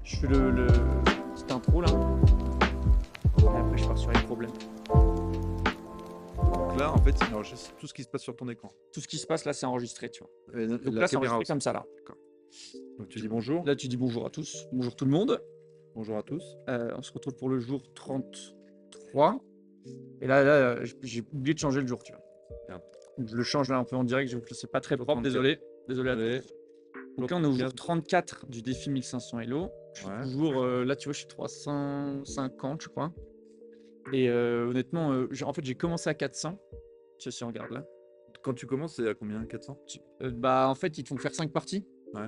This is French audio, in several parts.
Je fais cette intro là. Et après, je pars sur les problèmes. Donc là, en fait, il enregistre tout ce qui se passe sur ton écran. Tout ce qui se passe là, c'est enregistré, tu vois. Et Donc la là, c'est caméra enregistré aussi. comme ça là. D'accord. Donc tu dis bonjour. Là, tu dis bonjour à tous. Bonjour tout le monde. Bonjour à tous. On se retrouve pour le jour 33. Et là, j'ai oublié de changer le jour, tu vois. Merde. Donc, je le change là un peu en direct. C'est pas très Jour propre, 34. désolé. Désolé à Allez. tous. Donc là, on est au jour 34 du défi 1500 Hello. Je suis Ouais. toujours là, tu vois, je suis 350, je crois. Et honnêtement, en fait, j'ai commencé à 400. Je sais si on regarde là. Quand tu commences, c'est à combien? 400? Bah, en fait, ils te font faire 5 parties. Ouais.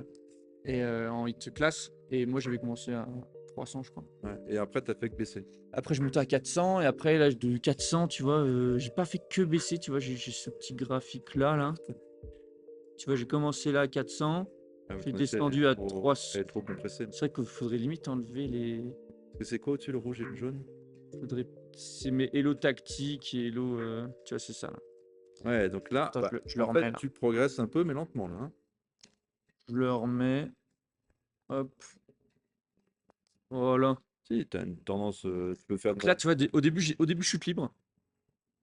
Et ils te classent. Et moi, j'avais commencé à 300, je crois. Ouais. Et après, tu as fait que baisser. Après, je montais à 400. Et après, là, de 400, tu vois, j'ai pas fait que baisser. Tu vois, j'ai ce petit graphique là. Tu vois, j'ai commencé là à 400. Ah oui, J'ai mais descendu à 300. elle est trop compressée. C'est vrai qu'il faudrait limite enlever les. C'est quoi au-dessus, le rouge et le jaune? C'est mes Hello tactiques et Hello. Tu vois, c'est ça là. Ouais, donc là, Attends, bah, je le en remets fait, là. tu progresses un peu, mais lentement, là. Hein. Je le remets. Hop. Voilà. Si, tu as une tendance, tu peux faire Donc là, tu vois, au début, je chute libre.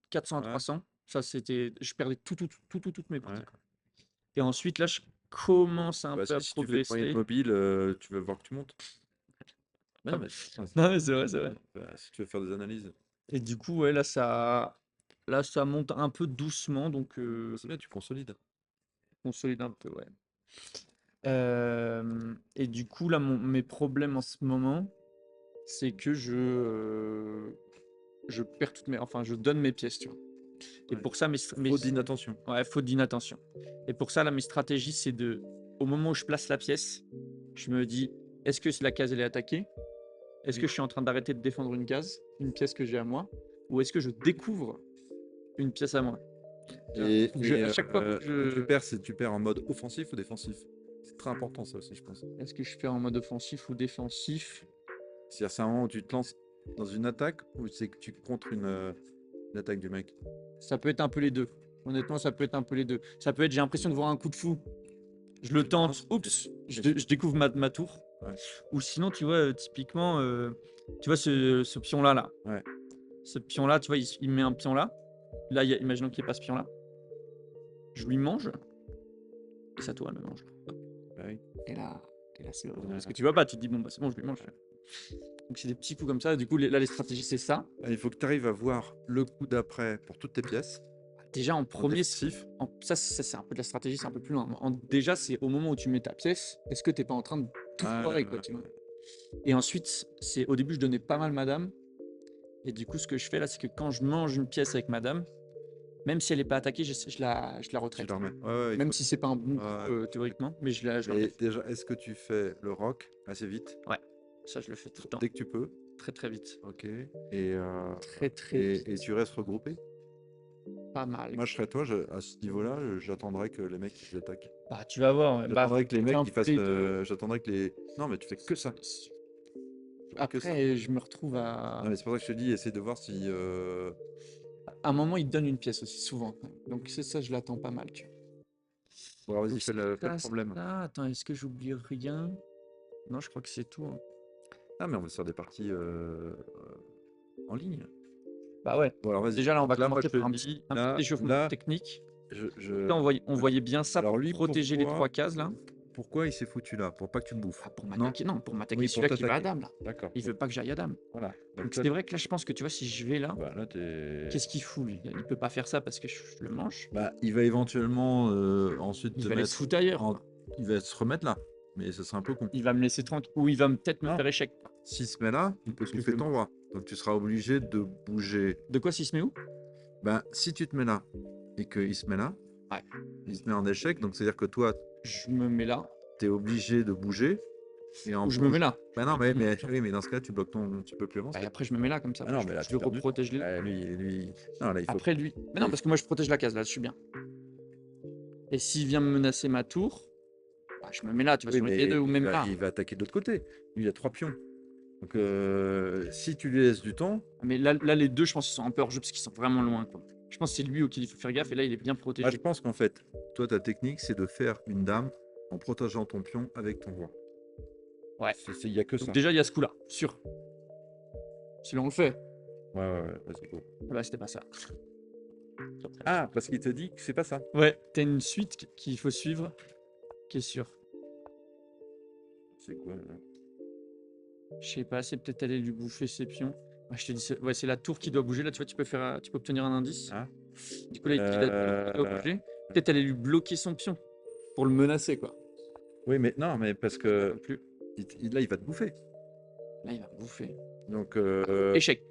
400 à Ouais. 300. Ça, c'était. Je perdais toutes mes parties. Ouais. Et ensuite, là, je commence un Bah, peu à si tu fais de moyenne progresser. mobile, tu vas voir que tu montes. Ah, Non, mais non, mais c'est vrai, c'est vrai. bah, si tu veux faire des analyses, Et du coup, ouais, là, ça monte un peu doucement, donc c'est bien, tu consolides. consolide un peu, ouais. Et du coup, là, mes problèmes en ce moment, c'est que je perds enfin, je donne mes pièces, tu vois. Et Ouais. pour ça, Faute d'inattention. ouais, faute d'inattention. Et pour ça, là, mes stratégies, c'est au moment où je place la pièce, je me dis, est-ce que la case, elle est attaquée? Est-ce Oui. que je suis en train d'arrêter de défendre une pièce que j'ai à moi? Ou est-ce que je découvre une pièce à moi? À chaque fois Quand tu perds en mode offensif ou défensif. C'est très important ça aussi, je pense. est-ce que je fais en mode offensif ou défensif? C'est-à-dire, c'est un moment où tu te lances dans une attaque ou c'est que tu contres une attaque du mec. Ça peut être un peu les deux. Honnêtement, ça peut être un peu les deux. Ça peut être, j'ai l'impression de voir un coup de fou. Je le tente, oups, je découvre ma tour. Ouais. Ou sinon, tu vois, typiquement, tu vois ce pion-là, là. Ouais. Ce pion-là, tu vois, il met un pion là. Là, imaginons qu'il n'y ait pas ce pion-là. Je lui mange. Et sa tour, elle me mange. Bah oui. Et là c'est horrible. Parce que tu vois pas, tu te dis, bon, bah c'est bon, je lui mange. Donc, c'est des petits coups comme ça. Du coup, là, les stratégies, c'est ça. Il faut que tu arrives à voir le coup d'après pour toutes tes pièces. Déjà, en premier, défensif. ça c'est un peu de la stratégie, c'est un peu plus loin. Déjà, c'est au moment où tu mets ta pièce, est-ce que t'es pas en train de tout foirer, quoi, tu vois. Et ensuite, au début, je donnais pas mal madame. Et du coup, ce que je fais là, c'est que quand je mange une pièce avec madame, même si elle n'est pas attaquée, je la Tu retraite. la remets. Ouais, Même si c'est pas un bon coup, Ouais. théoriquement, mais je la Et retraite. déjà, est-ce que tu fais le rock assez vite? Ouais, ça, je le fais tout le temps. Dès que tu peux. Très, très vite. Ok. Et, Très vite. et tu restes regroupé? Pas mal. Moi, je serais toi, à ce niveau-là, j'attendrais que les mecs ils attaquent. Bah, tu vas voir. Bah, J'attendrais que les fais mecs un ils peu fassent. les deux. J'attendrais que les. Non, mais tu fais que ça. Que ça. Après, je me retrouve à. Non, mais c'est pour ça que je te dis, essaie de voir si. À un moment, il te donne une pièce aussi, souvent. Donc, c'est ça, je l'attends pas mal, tu vois. Bon, alors vas-y, Donc, fais le problème. Attends, est-ce que j'oublie rien? Non, je crois que c'est tout, hein. Ah, mais on va se faire des parties en ligne. Bah ouais. Bon, alors vas-y. Déjà, là, on va Donc là, moi, commencer je te par un dis, petit échauffement là, technique. je. Là, on voyait bien ça Alors pour lui, protéger les 3 cases, là. pourquoi il s'est foutu là? Pour pas que tu me bouffes? Ah, pour Non? m'attaquer, non, pour m'attaquer Oui, pour celui-là qui va à t'attaquer. dame, là. D'accord. Il veut pas que j'aille à dame. Voilà. Donc, toi, c'est vrai que là, je pense que, tu vois, si je vais là, bah, là, t'es. qu'est-ce qu'il fout, lui? Il peut pas faire ça parce que je le mange. Bah, il va éventuellement ensuite Il te va aller se mettre foutre ailleurs, en... quoi. Il va se remettre là. Mais ce sera un peu con. Il va me laisser tranquille. Ou il va peut-être me Non. faire échec. S'il se met là, il peut Parce que bouffer ton roi. Donc tu seras obligé de bouger. De quoi s'il se met où? Ben, si tu te mets là et qu'il se met là, Ouais. il se met en échec. Donc c'est-à-dire que toi, Je me mets là. tu es obligé de bouger. Et en Ou je me mets là. Ben non, oui, mais dans ce cas, tu bloques ton. Tu peux plus avancer. Et après, je me mets là comme ça. Ah non, mais là, Je tu perds du temps. reprotège les. Lui. Non, là, il faut. Après, lui. Mais non, parce que moi, je protège la case là, je suis bien. Et s'il vient me menacer ma tour, bah, je me mets là, tu vois, Oui, sur les deux ou même là. il va attaquer de l'autre côté. Lui, il a 3 pions. Donc si tu lui laisses du temps. Mais là, les deux, je pense qu'ils sont un peu hors jeu parce qu'ils sont vraiment loin, quoi. Je pense que c'est lui auquel il faut faire gaffe et là, il est bien Moi, protégé. je pense qu'en fait, toi, ta technique, c'est de faire une dame en protégeant ton pion avec ton roi. Ouais. Il y a que Donc ça. déjà, il y a ce coup-là, sûr. Sinon, on le fait. Ouais, vas-y, go. Bah, c'était pas ça. Ah, parce qu'il te dit que c'est pas ça. Ouais, t'as une suite qu'il faut suivre, qui est sûre. C'est quoi là? Je sais pas, c'est peut-être aller lui bouffer ses pions. Ouais, je te dis, ouais, c'est la tour qui doit bouger. Là, tu vois, tu peux obtenir un indice. Ah. Du coup, là, il te dit la tour qui doit bouger. Peut-être aller lui bloquer son pion pour le menacer, quoi. Oui, mais non, mais parce que Non plus. là, il va te bouffer. Là, il va me bouffer. Donc, Échec.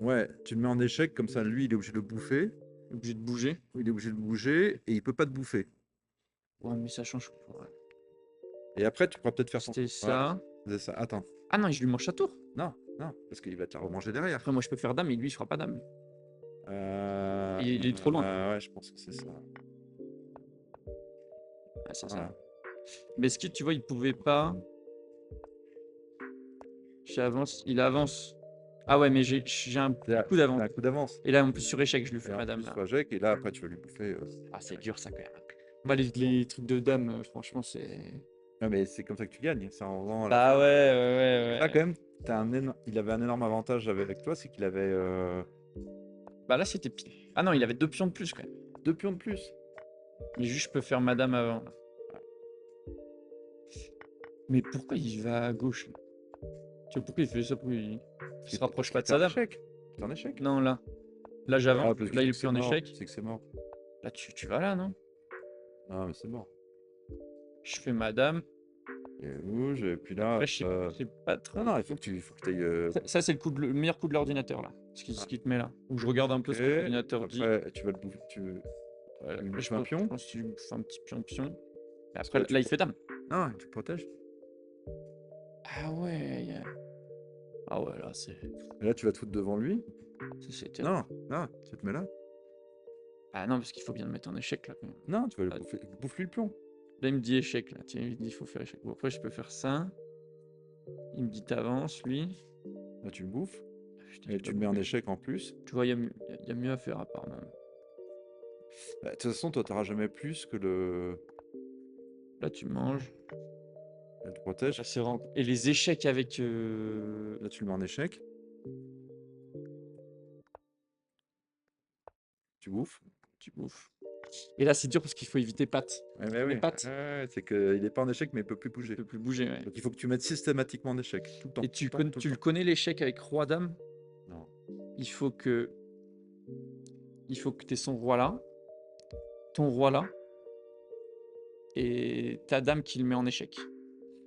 ouais, tu le mets en échec, comme ça, lui, il est obligé de le bouffer. Il est obligé de bouger. Il est obligé de bouger et il peut pas te bouffer. Ouais, mais ça change. Ouais. Et après, tu pourras peut-être faire son. C'était Voilà, ça. c'est ça. Attends. Ah non, je lui mange sa tour. Non, non, parce qu'il va te la remanger derrière. Après, moi, je peux faire dame, mais lui, il fera pas dame. Euh, Il est trop loin. ouais, je pense que c'est ça. Ah, c'est Voilà. ça. Mais est-ce que tu vois, il pouvait pas. J'avance, il avance. Ah ouais, mais j'ai un coup C'est d'avance. un coup d'avance. Et là, en plus, sur échec, je lui Et fais en madame plus, là. tu échec, et là, après, tu vas lui bouffer. Ah, c'est dur ça quand même. Bah, les trucs de dame, franchement, c'est. Non, mais c'est comme ça que tu gagnes. C'est en faisant. Bah ouais. Là, quand même, il avait un énorme avantage avec toi, c'est qu'il avait Bah là, c'était. Ah non, il avait 2 pions de plus quand même. 2 pions de plus. Mais juste, je peux faire madame avant. Mais pourquoi il va à gauche là? Tu vois, pourquoi il fait ça? Pourquoi il se rapproche pas de sa dame? C'est un échec. Non, là. Là, j'avance. Ah, parce que Là, il est c'est plus en mort. échec. C'est que c'est mort. Là, tu vas là, non? Ah, mais c'est mort. Je fais madame. Et rouge, et puis là. Après, je sais pas trop. Non, il faut que tu ailles. Ça, c'est le meilleur coup de l'ordinateur là. Ce qui te met là. Où je regarde un peu ce que l'ordinateur dit. Après, tu vas le bouffer. Voilà. lui Là, bouffes un pion. je pense que tu bouffes un petit pion. Et Parce après, que là, là, il fait dame. Non, tu le protèges. Ah ouais. Ah ouais, là, c'est. Et là, tu vas te foutre devant lui. C'est terrible. Non, tu te mets là. Ah non, parce qu'il faut bien le mettre en échec là quand même. Non, tu vas le Ah. bouffer. Bouffe-lui le pion. Là, il me dit échec là. Tiens, il me dit il faut faire échec. Bon, après, je peux faire ça. Il me dit t'avances, lui. Là, tu le bouffes. Ah, putain, Et j'ai tu pas le mets en bouffé. échec en plus. Tu vois, il y a mieux à faire apparemment. Bah, de toute façon, toi, t'auras jamais plus que le. Là, tu manges. Elle te protège. Là, et les échecs avec. Là, tu le mets en échec. Tu bouffes. Tu bouffes. Et là, c'est dur parce qu'il faut éviter pattes. Ouais, mais Les oui. pattes. Ouais, c'est qu'il est pas en échec, mais il peut plus Il bouger. peut plus bouger, ouais. Donc, il faut que tu mettes systématiquement en échec. Tout le temps. Et tu tout le temps, tout tu le le temps. connais l'échec avec roi-dame? Non. Il faut que tu aies son roi là, ton roi là, et ta dame qui le met en échec.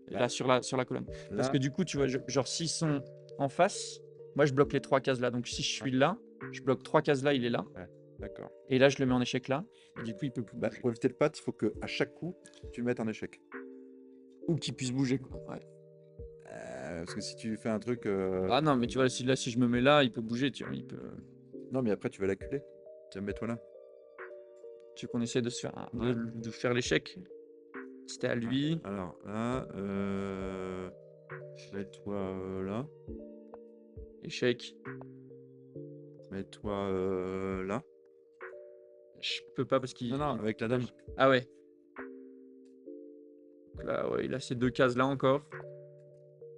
Là, sur la colonne. Parce Là, que du coup, tu vois, genre, s'ils sont en face, moi, je bloque les 3 cases là. Donc, si je suis là, je bloque 3 cases là, il est là. d'accord. Et là, je le mets en échec là. Et du coup, il peut plus Bah, bouger. pour éviter le pat, il faut que à chaque coup, tu le mettes en échec. Ou qu'il puisse bouger, quoi. Ouais. Parce que si tu fais un truc. Ah non, mais tu vois, si je me mets là, il peut bouger, tu vois. Il peut... Non, mais après, tu vas l'acculer. Tiens, mets-toi là. Tu veux qu'on essaie de se faire, de faire l'échec? C'était à lui. Alors, là, mets-toi là. Échec. Mets-toi là. Je peux pas parce qu'il. Non, avec la dame. Ah ouais. Donc là, ouais, il a ces 2 cases là encore.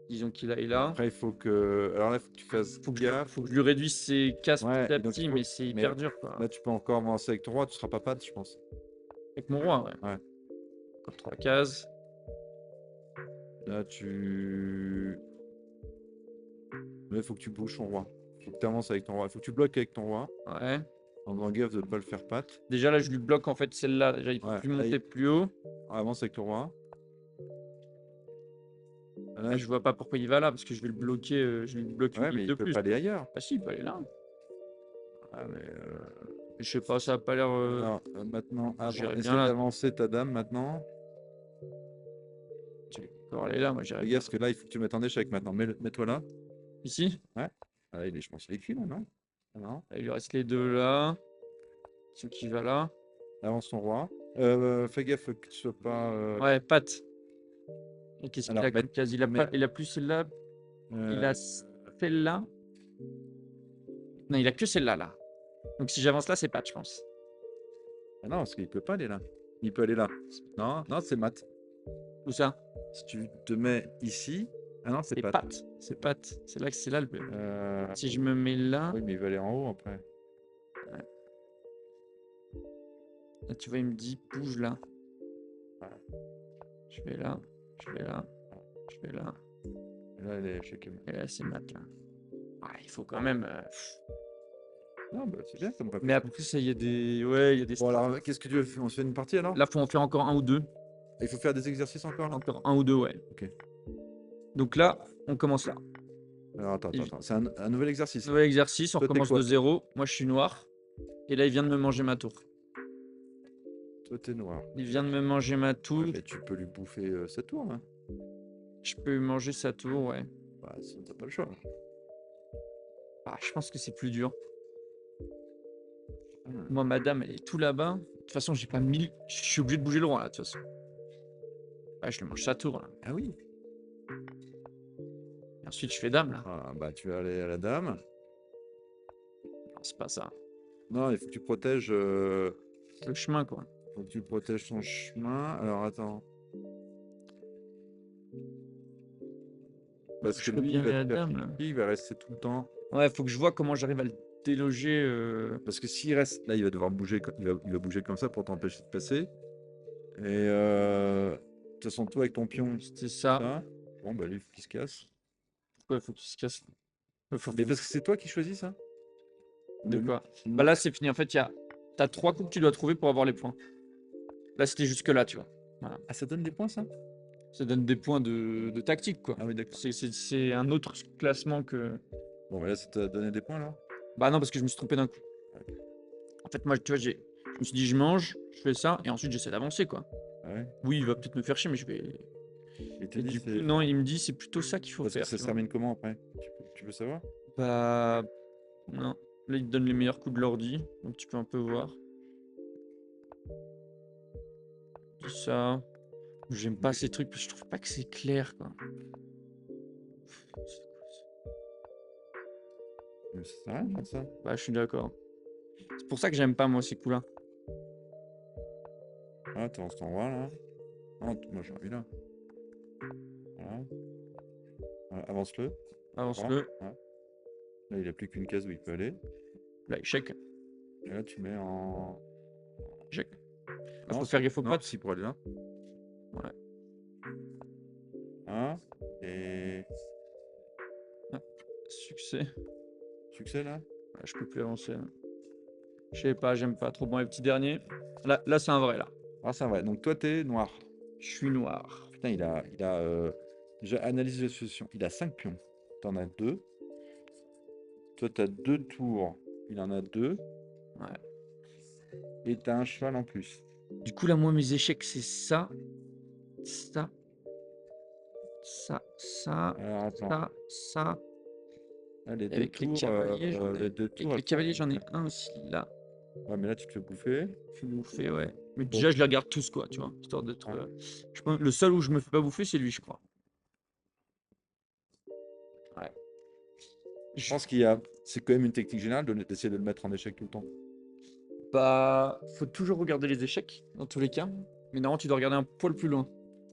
Disons qu'il est là. Après, il faut que. Alors là, il faut que tu fasses gaffe. Faut que je lui réduise ses cases Ouais, petit à et donc, petit, il faut- mais c'est mais hyper dur quoi. Là, tu peux encore avancer avec ton roi. Tu seras pas pat, je pense. Avec mon roi, ouais. Ouais. Encore 3 cases. Là, tu. Là, il faut que tu bouges ton roi. Il faut que tu avances avec ton roi. Il faut que tu bloques avec ton roi. Ouais. En faisant gaffe de ne pas le faire pat. Déjà là, je lui bloque en fait celle-là. Déjà, il peut Ouais, plus là, monter plus haut. Avance avec ton roi. Là, Là, je vois pas pourquoi il va là, parce que je vais le bloquer. Je lui bloque une ouais, mais ligne il de peut plus. pas aller ailleurs. Ah si, il peut aller là. Ah, mais Je sais pas, ça a pas l'air. alors, maintenant, j'irais bien essaie là. d'avancer ta dame maintenant. Tu peux aller là, moi j'irais Fais bien. gaffe, parce que là, il faut que tu le mettes en échec maintenant. Mets-toi là. Ici. Ah, là, je pense qu'il est cuit là, non? Ah, non. Là, il lui reste les 2 là. Celui qui va là. Avance ton roi. Fais gaffe que tu sois pas. Ouais, Pat. Et qu'est-ce qu'il Alors, a comme case? Il a plus celle-là. Il a celle-là. Non, il a que celle-là là. Donc si j'avance là, c'est Pat, je pense. Ah non, parce qu'il peut pas aller là. Il peut aller là. Non, c'est mat. Où ça? Si tu te mets ici. Ah non, c'est C'est pas. pattes. C'est pattes. C'est là que c'est là le. Si je me mets là, Oui, mais il va aller en haut après. là, tu vois, il me dit bouge là. Ouais. Je vais là, je vais là, je vais là. Et là, il est échec. Et là, c'est mat là. Ah, il faut quand même. Non, bah, c'est bien comme pas. Mais après, ça, il y a des. Ouais, il y a des. Bon, alors, qu'est-ce que tu veux faire? On se fait une partie alors? Là, faut en faire encore un ou deux. Il faut faire des exercices encore là? Encore un ou deux, ouais. Ok. Donc là, on commence là. Alors, attends, Et- attends. C'est un nouvel exercice. Nouvel exercice, on Toi, t'es recommence quoi? de zéro. Moi, je suis noir. Et là, il vient de me manger ma tour. Toi, t'es noir. Il vient de me manger ma tour. Ouais, mais tu peux lui bouffer sa tour, hein. Je peux lui manger sa tour, ouais. Bah, t'as pas le choix. Ah, je pense que c'est plus dur. Moi, madame, elle est tout là-bas. De toute façon, j'ai pas 1000. Je suis obligé de bouger le roi, là, de toute façon. Ah, je lui mange sa tour, là. Ah oui. Et ensuite, je fais dame, là. Ah, bah, tu vas aller à la dame. Non, c'est pas ça. Non, il faut que tu protèges. Le chemin, quoi. Faut que tu protèges ton chemin. Alors, attends. Parce que Je peux lui, bien il va aller à te la faire dame, là. pipi, il va rester tout le temps. Ouais, faut que je vois comment j'arrive à le déloger. Parce que s'il reste là, il va devoir bouger, il va bouger comme ça pour t'empêcher de passer. Et de toute façon, toi avec ton pion, C'était ça. ça. Bon, bah lui, il faut qu'il se casse. Pourquoi il faut qu'il se casse? Mais parce que c'est toi qui choisis ça? De Le- quoi? Bah là, c'est fini. En fait, t'as 3 coups que tu dois trouver pour avoir les points. Là, c'était jusque là, tu vois. Voilà. Ah, ça donne des points, ça? Ça donne des points de tactique, quoi. Ah oui, d'accord. C'est un autre classement que. Bon, bah là, ça t'a donné des points, là? Bah non, parce que je me suis trompé d'un coup. En fait, moi, tu vois, je me suis dit, je mange, je fais ça, et ensuite, j'essaie d'avancer, quoi. Ah ouais. Oui, il va peut-être me faire chier, mais je vais. Il t'a Et dit du coup, c'est. non, il me dit, c'est plutôt ça qu'il faut Parce que faire. ça tu se vois. termine comment après? Tu peux savoir? Bah. Non. Là, il te donne les meilleurs coups de l'ordi, donc tu peux un peu voir. Dis ça. J'aime pas ces trucs parce que je trouve pas que c'est clair, quoi. Mais ça sert à rien de faire ça. Bah, je suis d'accord. C'est pour ça que j'aime pas, moi, ces coups-là. Ah, t'es en cet endroit, là. Non, moi, j'ai envie là. Voilà. Voilà, avance-le. Avance-le. Voilà. Là, il a plus qu'une case où il peut aller. Là, échec. Et là, tu mets en. Échec. Non, Faut faire gaffe aux non, pattes. si pour aller là. Ouais. Hein? Et. Succès. Succès là? Ouais, je peux plus avancer, là. Je sais pas, j'aime pas trop. Bon, les petits derniers. Là, c'est un vrai, là. Ah, c'est vrai. Donc toi, t'es noir. Je suis noir. Putain, déjà analysé la situation. Il a 5 pions. T'en as 2. Toi, t'as 2 tours. Il en a 2. Ouais. Et t'as un cheval en plus. Du coup, là, moi, mes échecs, c'est ça. Ça. Ça. Alors, attends. Ça. Là, les 2 Avec les tours. cavaliers, j'en ai. Les 2 Avec tours. les cavaliers, j'en ai un aussi, là. Ouais, mais là, tu te fais bouffer. Je suis bouffé, ouais. Mais déjà, je les regarde tous, quoi, tu vois. Histoire d'être. Ouais. Je pense le seul où je me fais pas bouffer, c'est lui, je crois. Ouais. Je pense qu'il y a. C'est quand même une technique générale d'essayer de le mettre en échec tout le temps. Bah, faut toujours regarder les échecs, dans tous les cas. Mais normalement, tu dois regarder un poil plus loin.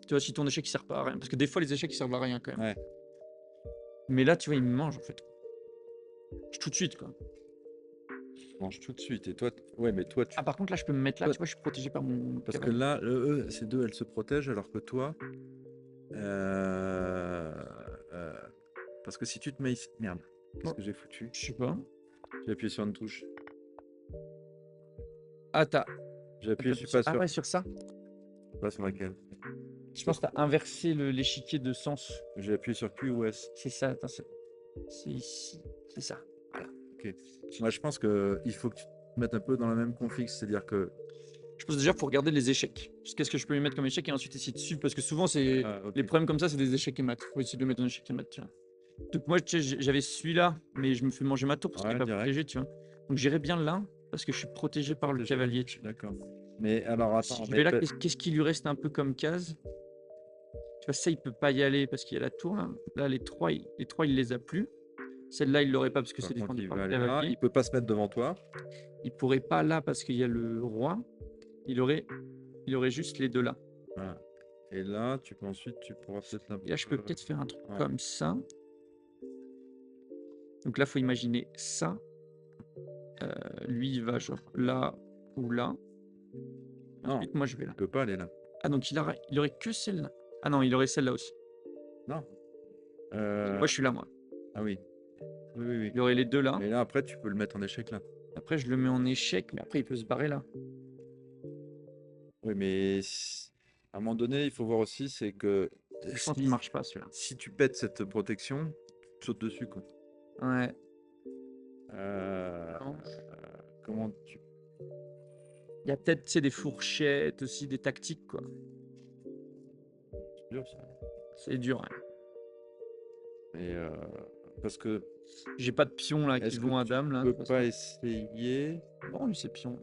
Tu vois, si ton échec, il sert pas à rien. Parce que des fois, les échecs, ils servent à rien, quand même. Ouais. Mais là, tu vois, il me mange, en fait. Tout de suite, quoi. Tu manges tout de suite. Et toi, ouais, mais toi, tu. Ah, par contre, là, je peux me mettre là, Toi- tu vois, je suis protégé par mon Parce que cavalier. là, ces deux, elles se protègent, alors que toi. euh, euh, Parce que si tu te mets ici. Merde. Qu'est-ce Bon. que j'ai foutu? Je sais pas. J'ai appuyé sur une touche. Ah, t'as. J'ai appuyé, je suis pas Ah sûr. ouais, sur ça. Pas sur laquelle. Je pense que t'as inversé l'échiquier de sens. J'ai appuyé sur Q ou S. C'est ça, attends, c'est ici. C'est ça. Ok. Moi, je pense qu'il faut que tu te mettes un peu dans la même config, c'est-à-dire que. Je pense déjà faut regarder les échecs. Qu'est-ce que je peux lui mettre comme échec et ensuite essayer de suivre parce que souvent c'est Ah, ok. les problèmes comme ça c'est des échecs et maths. Faut essayer de le mettre en échec et maths, tu vois. Donc moi tu sais, j'avais celui-là mais je me fais manger ma tour parce qu'il Ouais, est pas direct. protégé, tu vois. Donc j'irai bien là parce que je suis protégé par le cavalier. Tu vois. D'accord. Mais alors, Si attends. je vais là, qu'est-ce qui lui reste un peu comme case? Tu vois ça il peut pas y aller parce qu'il y a la tour là. Là les trois il les a plus. Celle-là il l'aurait pas parce que Par c'est contre, défendu il par va le aller là. cavalier. Il peut pas se mettre devant toi. Il pourrait pas là parce qu'il y a le roi. Il aurait juste les deux là. Voilà. Et là, tu peux ensuite, tu pourras peut-être Et là, je peux peut-être faire un truc ouais. comme ça. Donc là, faut imaginer ça. Lui, il va genre là ou là. Non, Ensuite, moi, je vais là. tu peux pas aller là. Ah, donc il aurait que celle-là. Ah non, il aurait celle-là aussi. Non. Moi, je suis là, moi. Ah oui. Oui, oui, oui. Il aurait les deux là. Mais là, après, tu peux le mettre en échec là. Après, je le mets en échec, mais après, il peut se barrer là. Oui, mais à un moment donné, il faut voir aussi, c'est que Je pense qu'il marche pas, celui-là. si tu pètes cette protection, tu sautes dessus, quoi. Ouais. Euh, Non. comment tu... Il y a peut-être, tu sais, des fourchettes aussi, des tactiques, quoi. C'est dur, ça. C'est dur, hein. Mais parce que J'ai pas de pions là qui est-ce que vont à tu dame là. de peux toute pas façon. essayer? Bon, lui, c'est pion.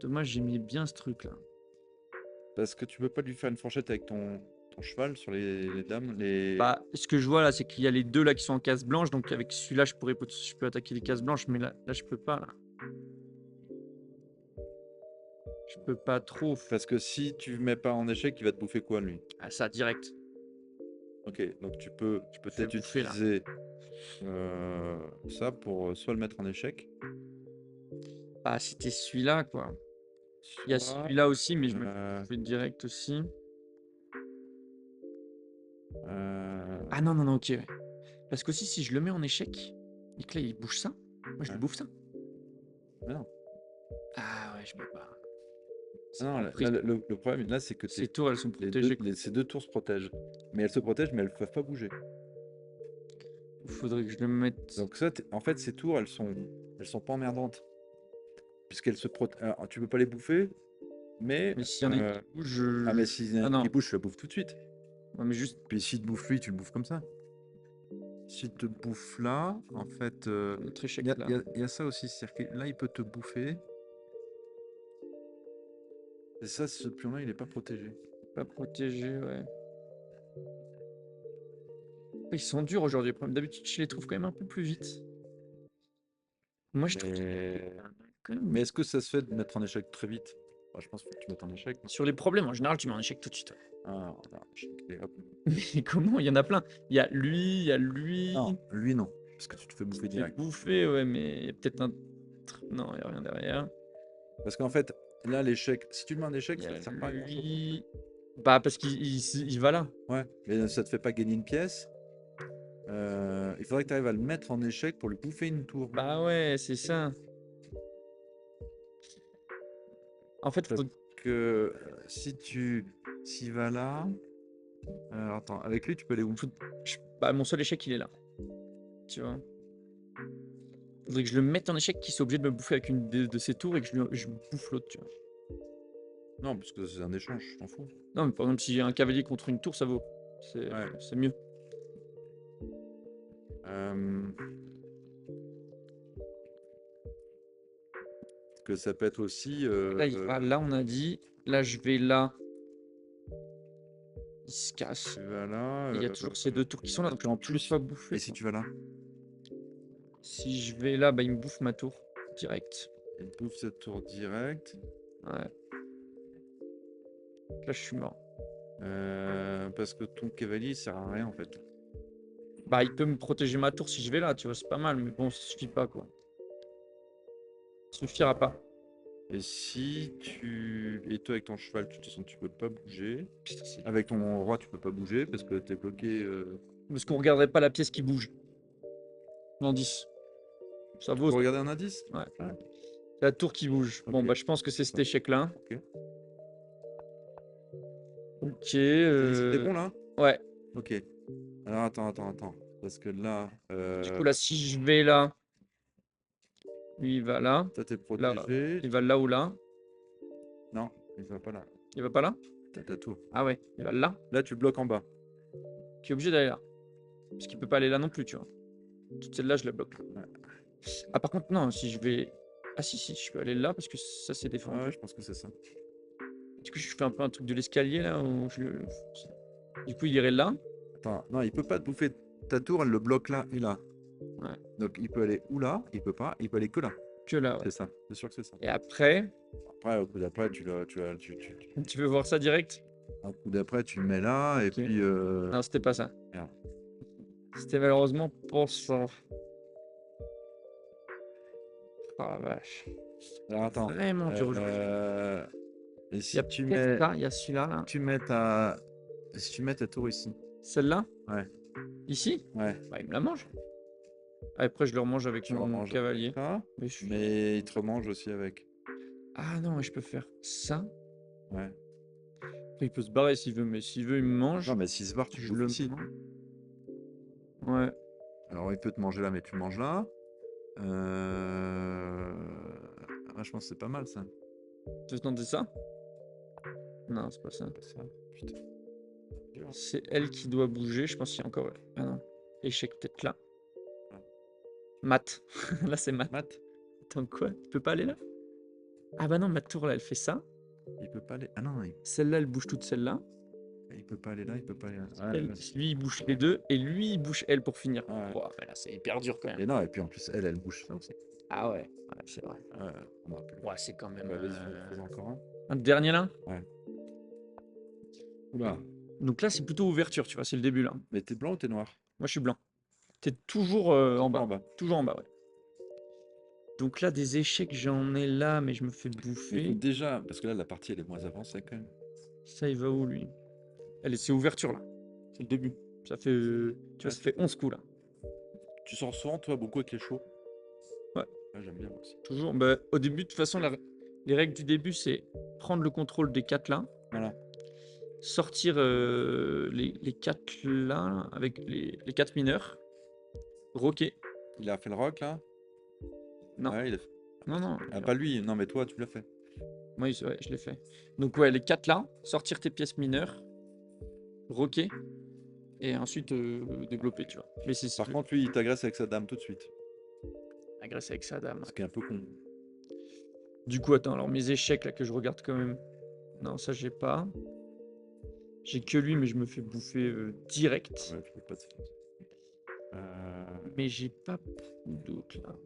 Dommage, j'aimais bien ce truc là. Parce que tu peux pas lui faire une fourchette avec ton cheval sur les dames, les... Bah, ce que je vois là, c'est qu'il y a les deux là qui sont en case blanche, donc avec celui-là, je peux attaquer les cases blanches, mais là, je peux pas là. Je peux pas trop. Parce que si tu mets pas en échec, il va te bouffer quoi, lui? Ah, ça, direct. Ok, donc tu peux Je vais peut-être le bouffer, là. utiliser ça pour soit le mettre en échec, Bah, c'était celui-là, quoi. Il y a soit... celui-là aussi, mais je me euh, fais direct aussi. euh, Ah non, non, non, ok. Ouais. Parce qu'aussi, si je le mets en échec, et que là, il bouge ça, moi, je Ouais. le bouffe ça. mais non. Ah ouais, je peux pas. C'est Non, pas là, prise. le problème, là, c'est que Ces tours, elles sont protégées. ces deux tours se protègent. Mais elles se protègent, mais elles ne peuvent pas bouger. Il faudrait que je le mette. Donc ça, en fait, ces tours, elles sont pas emmerdantes. Puisqu'elles se protègent. Alors, tu peux pas les bouffer, mais... Mais s'il y en a qui bougent, je... Ah, mais s'il y en Ah a non. qui bouge, tu la bouffes tout de suite. Ouais, mais juste Puis s'il te bouffe lui, tu le bouffes comme ça. S'il te bouffe là, en fait... notre échec Il là. y a ça aussi, c'est-à-dire que là, il peut te bouffer. Et ça, ce pion-là, il n'est pas protégé. Pas protégé, ouais. Ils sont durs aujourd'hui. D'habitude, je les trouve quand même un peu plus vite. Moi, je trouve quand même. Mais est-ce que ça se fait de mettre en échec très vite? Bah, je pense qu'il faut que tu mettes en échec. Sur les problèmes, en général, tu mets en échec tout de suite. Ah, non, échec, et hop. Mais comment? Il y en a plein. Il y a lui, il y a lui. Non, lui, non. Parce que tu te fais bouffer Tu te fais direct. bouffer, ouais, mais il y a peut-être un. Non, il n'y a rien derrière. Parce qu'en fait, là, l'échec, si tu le mets en échec, Il y ça a ne sert pas à grand-chose. lui. Bah, parce il va là. Ouais, mais ça te fait pas gagner une pièce. Il faudrait que tu arrives à le mettre en échec pour lui bouffer une tour. Bah ouais, c'est ça. En fait, Parce que si tu s'il va là. Alors, attends, avec lui, tu peux aller où? bah, mon seul échec, il est là. Tu vois. Faudrait que je le mette en échec, qu'il soit obligé de me bouffer avec une de ses tours et que je bouffe l'autre, tu vois. Non, parce que c'est un échange, je t'en fous. Non, mais par exemple, si j'ai un cavalier contre une tour, ça vaut. C'est Ouais. c'est mieux. Que ça peut être aussi. Là, il va là, on a dit. Là, je vais là. Il se casse. Tu vas là. Il y a toujours ces deux tours qui sont là, donc je en peux toujours pas bouffer. Et si tu vas là? Si je vais là, bah, il me bouffe ma tour. Direct. Il bouffe cette tour direct. Ouais. Là, je suis mort. Parce que ton cavalier il sert à rien en fait. Bah, il peut me protéger ma tour si je vais là, tu vois, c'est pas mal, mais bon, ça suffit pas, quoi. Ça suffira pas. Et si tu. Et toi avec ton cheval, de toute façon, tu peux pas bouger. Putain, c'est- Avec ton roi, tu peux pas bouger parce que t'es bloqué. Parce qu'on regarderait pas la pièce qui bouge. L'indice. Ça vaut. Faut regarder un indice? Ouais. C'est la tour qui bouge. Bon, Ok. bah, je pense que c'est cet échec-là. Ok. Ok. C'était bon là? Ouais. Ok. Alors attends. Parce que là. Du coup, là, si je vais là, lui, il va là. Toi, t'es Là, protégé. il va là ou là. Non, il va pas là. Il va pas là? T'as ta tour. Ah ouais, il va là. Là, tu bloques en bas. Qui est obligé d'aller là. Parce qu'il peut pas aller là non plus, tu vois. Toute celle-là, je la bloque. Ouais. Ah, par contre, non, si je vais. Ah, si, je peux aller là parce que ça, c'est défendu. Ouais, je pense que c'est ça. Du coup, je fais un peu un truc de l'escalier là. Du coup, il irait là. Attends, non, il peut pas te bouffer ta tour, elle le bloque là et là. Ouais. Donc il peut aller ou là, il peut pas, il peut aller que là. que là, ouais. C'est ça, c'est sûr que c'est ça. Et après, Après, au coup d'après, tu veux voir ça direct? au coup d'après, tu le mets là, et Ok. puis. Non, c'était pas ça. Merde. C'était malheureusement pas ça. Oh la vache. Alors attends. Vraiment dur le jeu. Et Il y si a tu peut-être mets, ça, il y a celui-là, là. si tu mets ta tour ici. Celle-là? Ouais, Ici? ouais. Bah, il me la mange. Après, je le remange avec Tu mon remanges cavalier. avec ça, Mais je suis... mais il te remange aussi avec. Ah non, je peux faire ça. Ouais. Après, il peut se barrer s'il veut, mais s'il veut, il me mange. Non, mais s'il se barre, tu Je bouffes le ici. mange. Ouais. Alors, il peut te manger là, mais tu manges là. Ah, je pense que c'est pas mal ça. Tu veux tenter ça? Non, c'est pas ça. Pas ça. Putain. C'est elle qui doit bouger. Je pense qu'il y a encore. Ah non. Échec peut-être là. Ouais. Mat. Là, c'est mat. Mat, Attends, quoi? Tu peux pas aller là? Ah bah non, ma tour là, elle fait ça. il peut pas aller. Ah non, Celle-là, elle bouge toute celle-là. il peut pas aller là, il peut pas aller là. Ouais, Elle, ouais. lui, il bouge les deux. Et lui, il bouge elle pour finir. Ouais. Ouah, mais là, c'est hyper dur quand même. Et non, et puis en plus, elle bouge ça aussi. Ah ouais, c'est vrai. Ouais, on aura plus. Ouais, c'est quand même. Ouais, vas-y, fais encore un. Un dernier là? Oula. Donc là, c'est plutôt ouverture, tu vois, c'est le début là. Mais t'es blanc ou t'es noir? Moi, je suis blanc. T'es toujours en bas. En bas. Toujours en bas, ouais. Donc là, des échecs, j'en ai là, mais je me fais Mais faut bouffer. déjà, parce que là, la partie, elle est moins avancée quand même. Ça, il va où lui? C'est ouverture là. C'est le début. Ça fait. Tu vois, ça fait 11 coups là. Tu sors souvent, toi, beaucoup avec les chevaux? Ouais. Ouais, j'aime bien moi aussi. Toujours. Bah, au début, de toute façon, les règles du début, c'est prendre le contrôle des 4 là. Voilà. Sortir les 4 là avec les 4 mineurs. Roquer. Il a fait le rock là? Non. Ouais, il a fait. Non, non. Ah, pas lui, non, mais toi, tu l'as fait. Oui, ouais, je l'ai fait. Donc, ouais, les 4 là. Sortir tes pièces mineures. Roquer. Et ensuite développer, tu vois. Mais c'est Par contre, lui, il t'agresse avec sa dame tout de suite. agressé avec sa dame. Ce qui est un peu con. Du coup, attends, alors mes échecs là que je regarde quand même. Non, ça j'ai pas. J'ai que lui, mais je me fais bouffer direct. Ouais, tu peux pas te faire. Mais j'ai pas beaucoup d'autres là.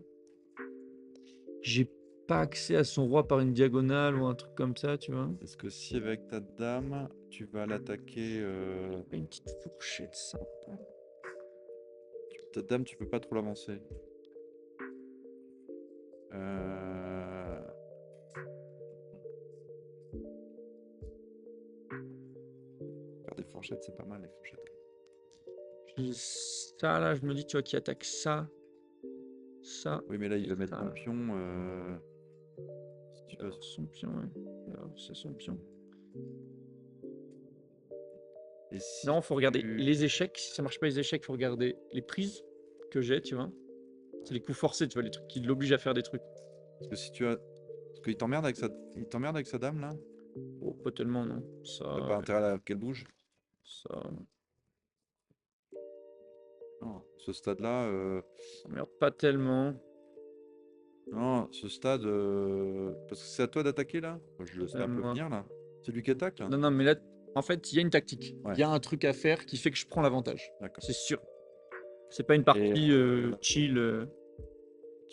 J'ai pas accès à son roi par une diagonale ou un truc comme ça, tu vois. Est-ce que si avec ta dame, tu vas l'attaquer. Pas une petite fourchette sympa. Ta dame, tu peux pas trop l'avancer. Euh, Faire des fourchettes, c'est pas mal les fourchettes. J'ai ça là, je me dis, tu vois, qui attaque ça. Ça. Oui, mais là, il et va mettre ça, un là. pion. Si tu veux. Alors, son pion, ouais. Alors, c'est son pion. Et si Non, faut regarder tu- les échecs. Si ça marche pas les échecs, faut regarder les prises que j'ai, tu vois. C'est les coups forcés, tu vois, les trucs qui l'obligent à faire des trucs. Parce que si tu as. Parce qu'il t'emmerde avec sa... Il t'emmerde avec sa dame là? Oh, pas tellement, non. T'as pas Ça, intérêt à qu'elle bouge? ça Non. Ce stade-là. m'emmerde pas tellement. Non, ce stade. Parce que c'est à toi d'attaquer là? Je le fais un peu Moi. venir là. C'est lui qui attaque là? Non, non, mais là, en fait, il y a une tactique. Il Ouais. y a un truc à faire qui fait que je prends l'avantage. D'accord. C'est sûr. C'est pas une partie Et, chill.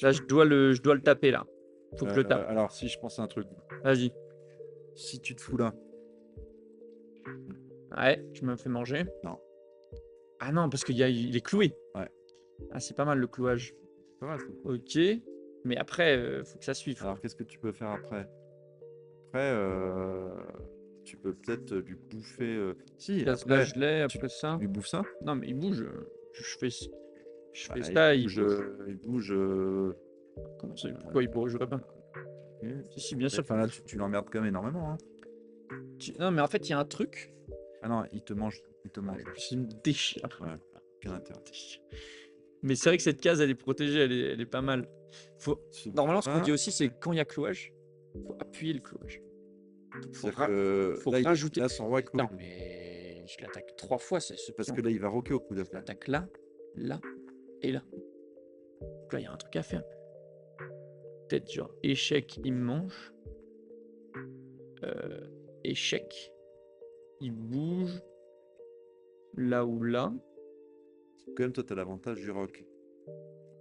Là, je dois le taper, là. Faut que je le tape. Alors, si je pense à un truc. Vas-y. Si tu te fous là. Ouais, je me fais manger. Non. Ah non, parce il est cloué. Ouais. Ah, c'est pas mal le clouage. C'est pas mal, ça. Ok. Mais après, faut que ça suive. Alors, qu'est-ce que tu peux faire après? Après, tu peux peut-être lui bouffer. Si, Là, après, je l'ai, après ça. tu lui bouffes ça? Non, mais il bouge. Je fais Bah, ça, il bouge. Comment ça? Pourquoi il bougerait pas? Si, si, bien sûr. Enfin, là, tu l'emmerdes quand même énormément. Hein. Non, mais en fait, il y a un truc. Ah non, il te mange. Il te mange. Il me déchire. Ouais, quel intérêt. Mais c'est vrai que cette case, elle est protégée, elle est pas mal. Normalement, ce qu'on dit aussi, c'est quand il y a clouage, faut appuyer le clouage. Faut, C'est-à-dire que faut là, rajouter. là, son roi est cloué. Non, mais je l'attaque 3 fois, c'est ce Parce pion. que là, il va roquer au coup Je d'après. l'attaque là, là et là. Donc là, il y a un truc à faire. Peut-être genre échec, il me mange. Échec, il bouge là ou là. Quand même, toi, t'as l'avantage du rock.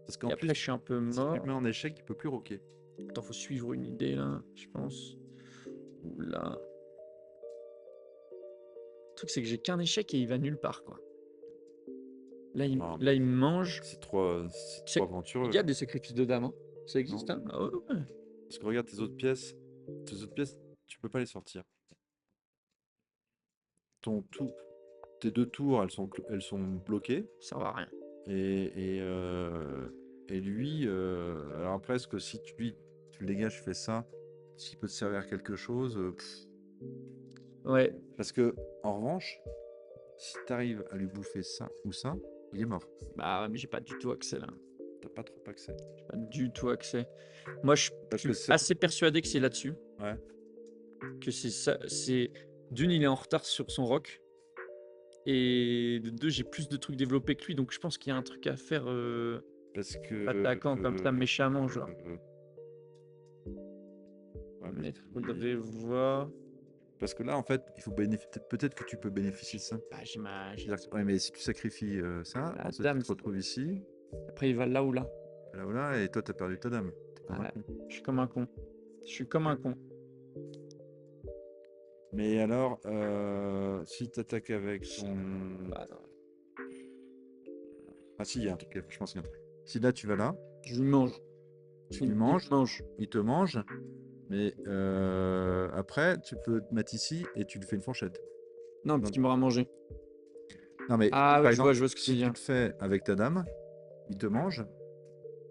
Parce Et qu'en après, plus, je suis un peu si tu le mort. mets en échec, il peut plus roquer. Attends, faut suivre une idée là, je pense. Oula. Le truc, c'est que j'ai qu'un échec et il va nulle part, quoi. Non, Là, il me mange. c'est trop C'est- aventureux. Il y a Là. des sacrifices de dames, hein. Ça existe, Non. hein? Ah ouais, ouais. Parce que regarde tes autres pièces. Tes autres pièces, tu peux pas les sortir. Ton tout, tes 2 tours, elles sont bloquées. Ça va à rien. Et lui, alors après, est-ce que si tu le dégages, fais ça, s'il peut te servir à quelque chose, Ouais, parce que, en revanche, si tu arrives à lui bouffer ça ou ça, il est mort. bah ouais, mais j'ai pas du tout accès là. T'as pas trop accès. Pas du tout accès. Moi, je Parce suis que c'est. assez persuadé que c'est là-dessus. Ouais. Que c'est ça. C'est d'une, il est en retard sur son rock. Et de deux, j'ai plus de trucs développés que lui. Donc je pense qu'il y a un truc à faire Parce que. attaquant comme ça méchamment, genre. Ouais, Mais faudrait voir. parce que là, en fait, il faut bénéficier. Peut-être que tu peux bénéficier de ça. Bah, j'ai ma. C'est-à-dire que- ouais, mais si tu sacrifies ça, La ensuite dame, tu te retrouves ici, Après, il va là ou là. là ou là, et toi, t'as perdu ta dame. T'es comme un Ouais, con. je suis comme un con. Je suis comme un con. Mais alors, si tu attaques avec ton. Bah, non. Ah si, il y a un truc, je pense qu'il y a un truc. Si là, tu vas là, Je lui mange. tu lui Il manges, mange. il te mange, mais après, tu peux te mettre ici et tu lui fais une fourchette. Non, parce Donc, qu'il m'aura mangé. non, mais Ah par ouais, exemple, je vois ce que tu si veux tu dire. le fais avec ta dame, il te mange,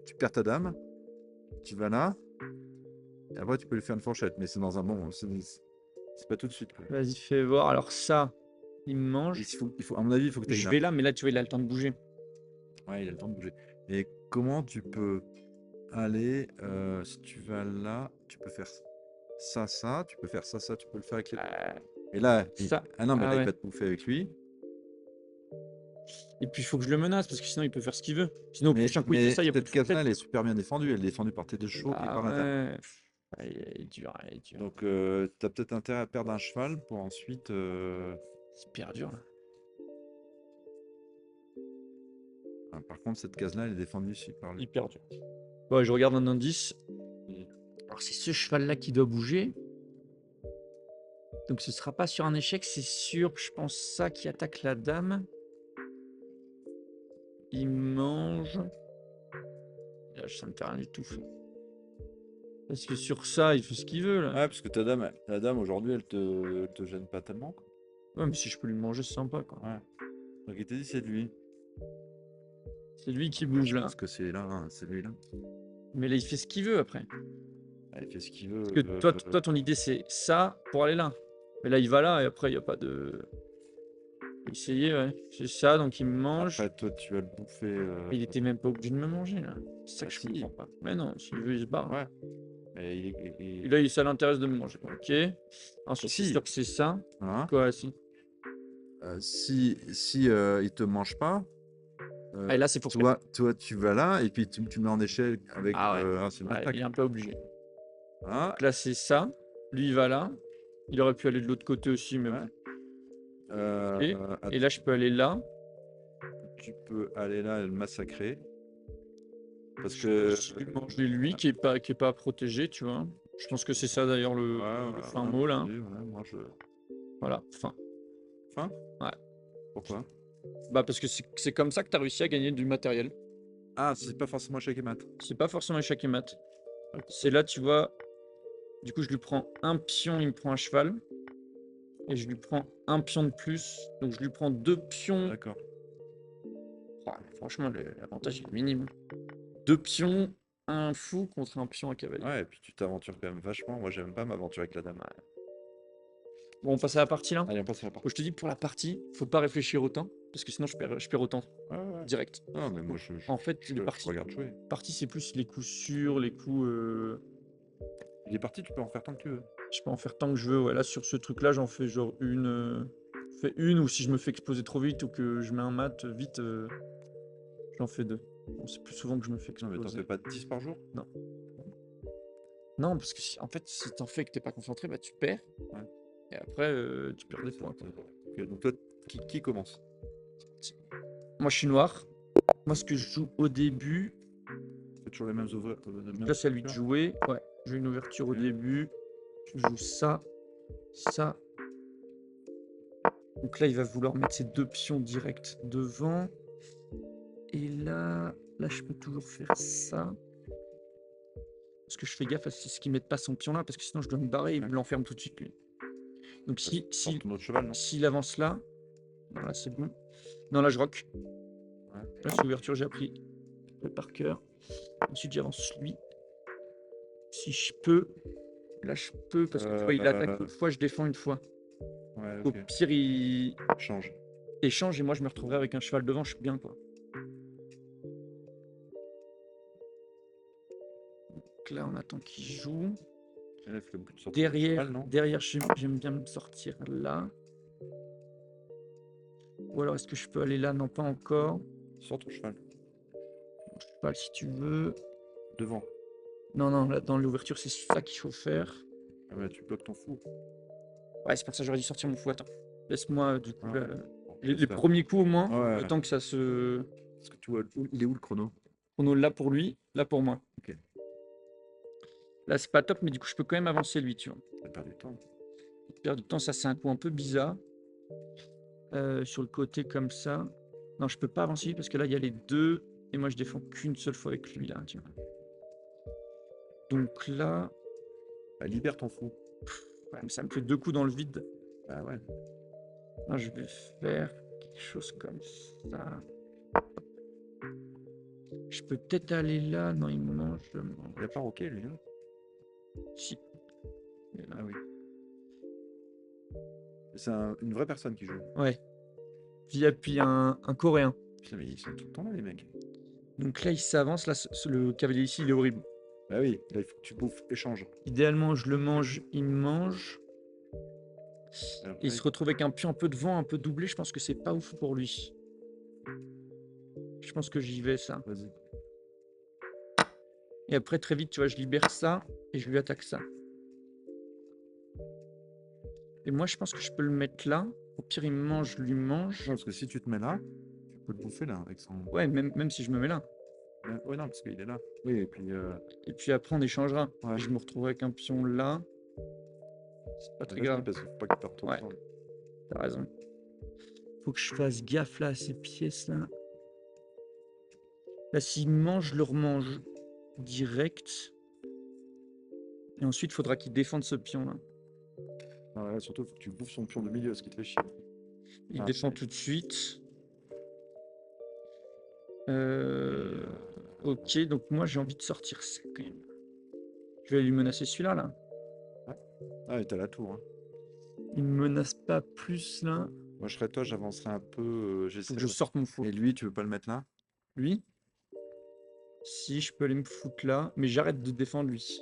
tu perds ta dame, tu vas là, et après, tu peux lui faire une fourchette, mais c'est dans un bon. C'est pas tout de suite, quoi. Vas-y, fais voir. Alors ça, il me mange. À mon avis, il faut que tu ailles Je là. vais là, mais là, tu vois, il a le temps de bouger. Ouais, il a le temps de bouger. Et comment tu peux aller, si tu vas là, tu peux faire ça, tu peux faire ça, tu peux le faire avec les. Euh, Et là, ça. ah non, mais Ah là, il ouais. va te bouffer avec lui. Et puis, il faut que je le menace, parce que sinon, il peut faire ce qu'il veut. Sinon, au prochain coup, il fait Mais ça, il n'y a plus de cette case-là, elle fourchette. est super bien défendue. Elle est défendue par tes 2 chevaux et Ah par la dame. ouais. Il est dur, il est dur. Donc, tu as peut-être intérêt à perdre un cheval pour ensuite. C'est hyper dur, là. Par contre, cette case-là, elle est défendue ici par lui. Hyper dur. Ouais, je regarde un indice. Alors, c'est ce cheval-là qui doit bouger. Donc, ce sera pas sur un échec, c'est sûr. Je pense ça qui attaque la dame. Il mange. Là, ça me fait rien du tout. Parce que sur ça, il fait ce qu'il veut, là. Ouais, parce que ta dame aujourd'hui, elle te gêne pas tellement, quoi. Ouais, mais si je peux lui manger, c'est sympa, quoi. Ouais. Donc, il t'a dit c'est lui. C'est lui qui bouge, Je là. pense que c'est là, hein, c'est lui là. Mais là, il fait ce qu'il veut, après. Ah, il fait ce qu'il veut. Parce que toi, ton idée, c'est ça pour aller là. Mais là, il va là, et après, il n'y a pas de... Essayer, ouais. C'est ça, donc il me mange. Après, toi, tu vas le bouffer. Mais il était même pas obligé de me manger, là. C'est ça Ah, que je si. comprends pas. Mais non, s'il veut, il se barre. Ouais. Mais Et là, ça l'intéresse de me manger. Ok. Ensuite, c'est Si. sûr que c'est ça. Hein, Quoi, si. si il te mange pas, Ah, et là, c'est fourchette. toi, tu vas là et puis tu mets en échec avec. Ah ouais. C'est une Ouais, attaque. il est un peu obligé. Hein, Donc là, c'est ça. Lui, il va là. Il aurait pu aller de l'autre côté aussi, mais ouais. bon. Euh, Ok. Et là, je peux aller là. Tu peux aller là et le massacrer. Parce Je que. peux aussi lui manger lui, qui est pas protégé, tu vois. Je pense que c'est ça, d'ailleurs, le fin mot, là. Ouais, moi je. Voilà, fin. Fin? Ouais. Pourquoi? Bah, parce que c'est comme ça que tu as réussi à gagner du matériel. Ah, c'est pas forcément échec et mat. C'est pas forcément échec et mat. C'est là, tu vois. Du coup, je lui prends un pion, il me prend un cheval. Et je lui prends un pion de plus. Donc, je lui prends 2 pions. D'accord. Ah, franchement, l'avantage est minime. 2 pions, un fou contre un pion à cavalier. Ouais, et puis tu t'aventures quand même vachement. Moi, j'aime pas m'aventurer avec la dame. Bon, on passe à la partie là. Allez, on passe à la partie. Je te dis, pour la partie, faut pas réfléchir autant. Parce que sinon, je perds autant. Ouais, ouais. Direct. Non, mais moi, En fait, je les parties, regarde jouer. c'est plus les coups sûrs, les coups. Il est parti, tu peux en faire tant que tu veux. Je peux en faire tant que je veux. Ouais, là, sur ce truc-là, j'en fais genre une. Je fais une, ou si je me fais exploser trop vite ou que je mets un mat vite, j'en fais 2. Bon, c'est plus souvent que je me fais Non, mais t'en exploser. fais pas 10 par jour? Non, parce que en fait, si t'en fais et que t'es pas concentré, bah tu perds. Ouais. Et après, tu perds des points. Quoi. Ok, donc toi, qui commence? Moi, je suis noir. Moi, ce que je joue au début, toujours les mêmes Là, c'est à lui de ouvertures. jouer. Ouais, j'ai une ouverture au Ok. début. Je joue ça, ça. Donc là, il va vouloir mettre ses 2 pions directs devant. Et là, je peux toujours faire ça. Parce que je fais gaffe à ce qu'il ne mette pas son pion là, parce que sinon je dois me barrer et il me l'enferme tout de suite, lui. Donc Sors ton autre cheval, non? s'il avance là, non, là c'est bon. Non, là je rock. Ouais. Là, c'est ouverture, j'ai appris par cœur. Ensuite, j'avance lui. Si je peux, là je peux, parce que tu vois, il attaque une fois, je défends une fois. Ouais, Au ok. pire, il Change. échange et moi je me retrouverai avec un cheval devant, je suis bien quoi. Donc là, on attend qu'il joue. Là, il faut le sortir ton cheval, non? Derrière, j'aime bien me sortir là. Ou alors, est-ce que je peux aller là? Non, pas encore. Sors ton cheval. Cheval, si tu veux. Devant. Non, non, là, dans l'ouverture, c'est ça qu'il faut faire. Ah bah, tu bloques ton fou. Ouais, c'est pour ça que j'aurais dû sortir mon fou. Attends. Laisse-moi, du coup, Ouais. là, Bon, les j'espère. premiers coups au moins, Ouais. le temps que ça se... Parce que tu vois, il est où le chrono? Chrono là pour lui, là pour moi. Ok. Là, c'est pas top, mais du coup, je peux quand même avancer lui, tu vois. T'as perdu du temps. Perdre du temps, ça, c'est un coup un peu bizarre. Sur le côté comme ça. Non, je peux pas avancer lui parce que là, il y a les deux. Et moi, je défends qu'une seule fois avec lui, là, tu vois. Donc là... Bah, libère ton fou. Ouais, mais ça me fait 2 coups dans le vide. Bah ouais. Non, je vais faire quelque chose comme ça. Je peux peut-être aller là. Non, il me mange. Je le mange. Il a pas roqué, lui, hein? Si. Il est là. Ah oui. C'est une vraie personne qui joue. Ouais. Puis un Coréen. Putain, mais ils sont tout le temps là, les mecs. Donc là, il s'avance. Là, le cavalier ici, il est horrible. Bah oui, là, il faut que tu bouffes, échange. Idéalement, je le mange, il me mange. Alors, Et il se retrouve avec un pion un peu devant, un peu doublé. Je pense que c'est pas ouf pour lui. Je pense que j'y vais, ça. vas-y. Et après, très vite, tu vois, je libère ça et je lui attaque ça. Et moi, je pense que je peux le mettre là. Au pire, il me mange, je lui mange. Non, parce que si tu te mets là, tu peux le bouffer là avec son. Ouais, même si je me mets là. Ouais, non, parce qu'il est là. Oui, et puis. Et puis après, on échangera. Ouais. Et je me retrouverai avec un pion là. C'est pas très Vas-y, grave. parce qu'il faut pas qu'il perde trop de Ouais. temps. T'as raison. Faut que je fasse gaffe là à ces pièces là. Là, s'il mange, je le remange direct. Et ensuite, il faudra qu'il défende ce pion là. Ah ouais, surtout, il faut que tu bouffes son pion de milieu, ce qui te fait chier. Il Ah, défend c'est- tout de suite. Ok, donc moi j'ai envie de sortir ça quand même. Je vais lui menacer celui-là là. Ah, et t'as la tour. Hein. Il me menace pas plus là. Moi, je serais toi, j'avancerais un peu. Faut J'essaie. que je sorte mon fou. Et lui, tu veux pas le mettre là? Lui, si je peux aller me foutre là, mais j'arrête de défendre lui.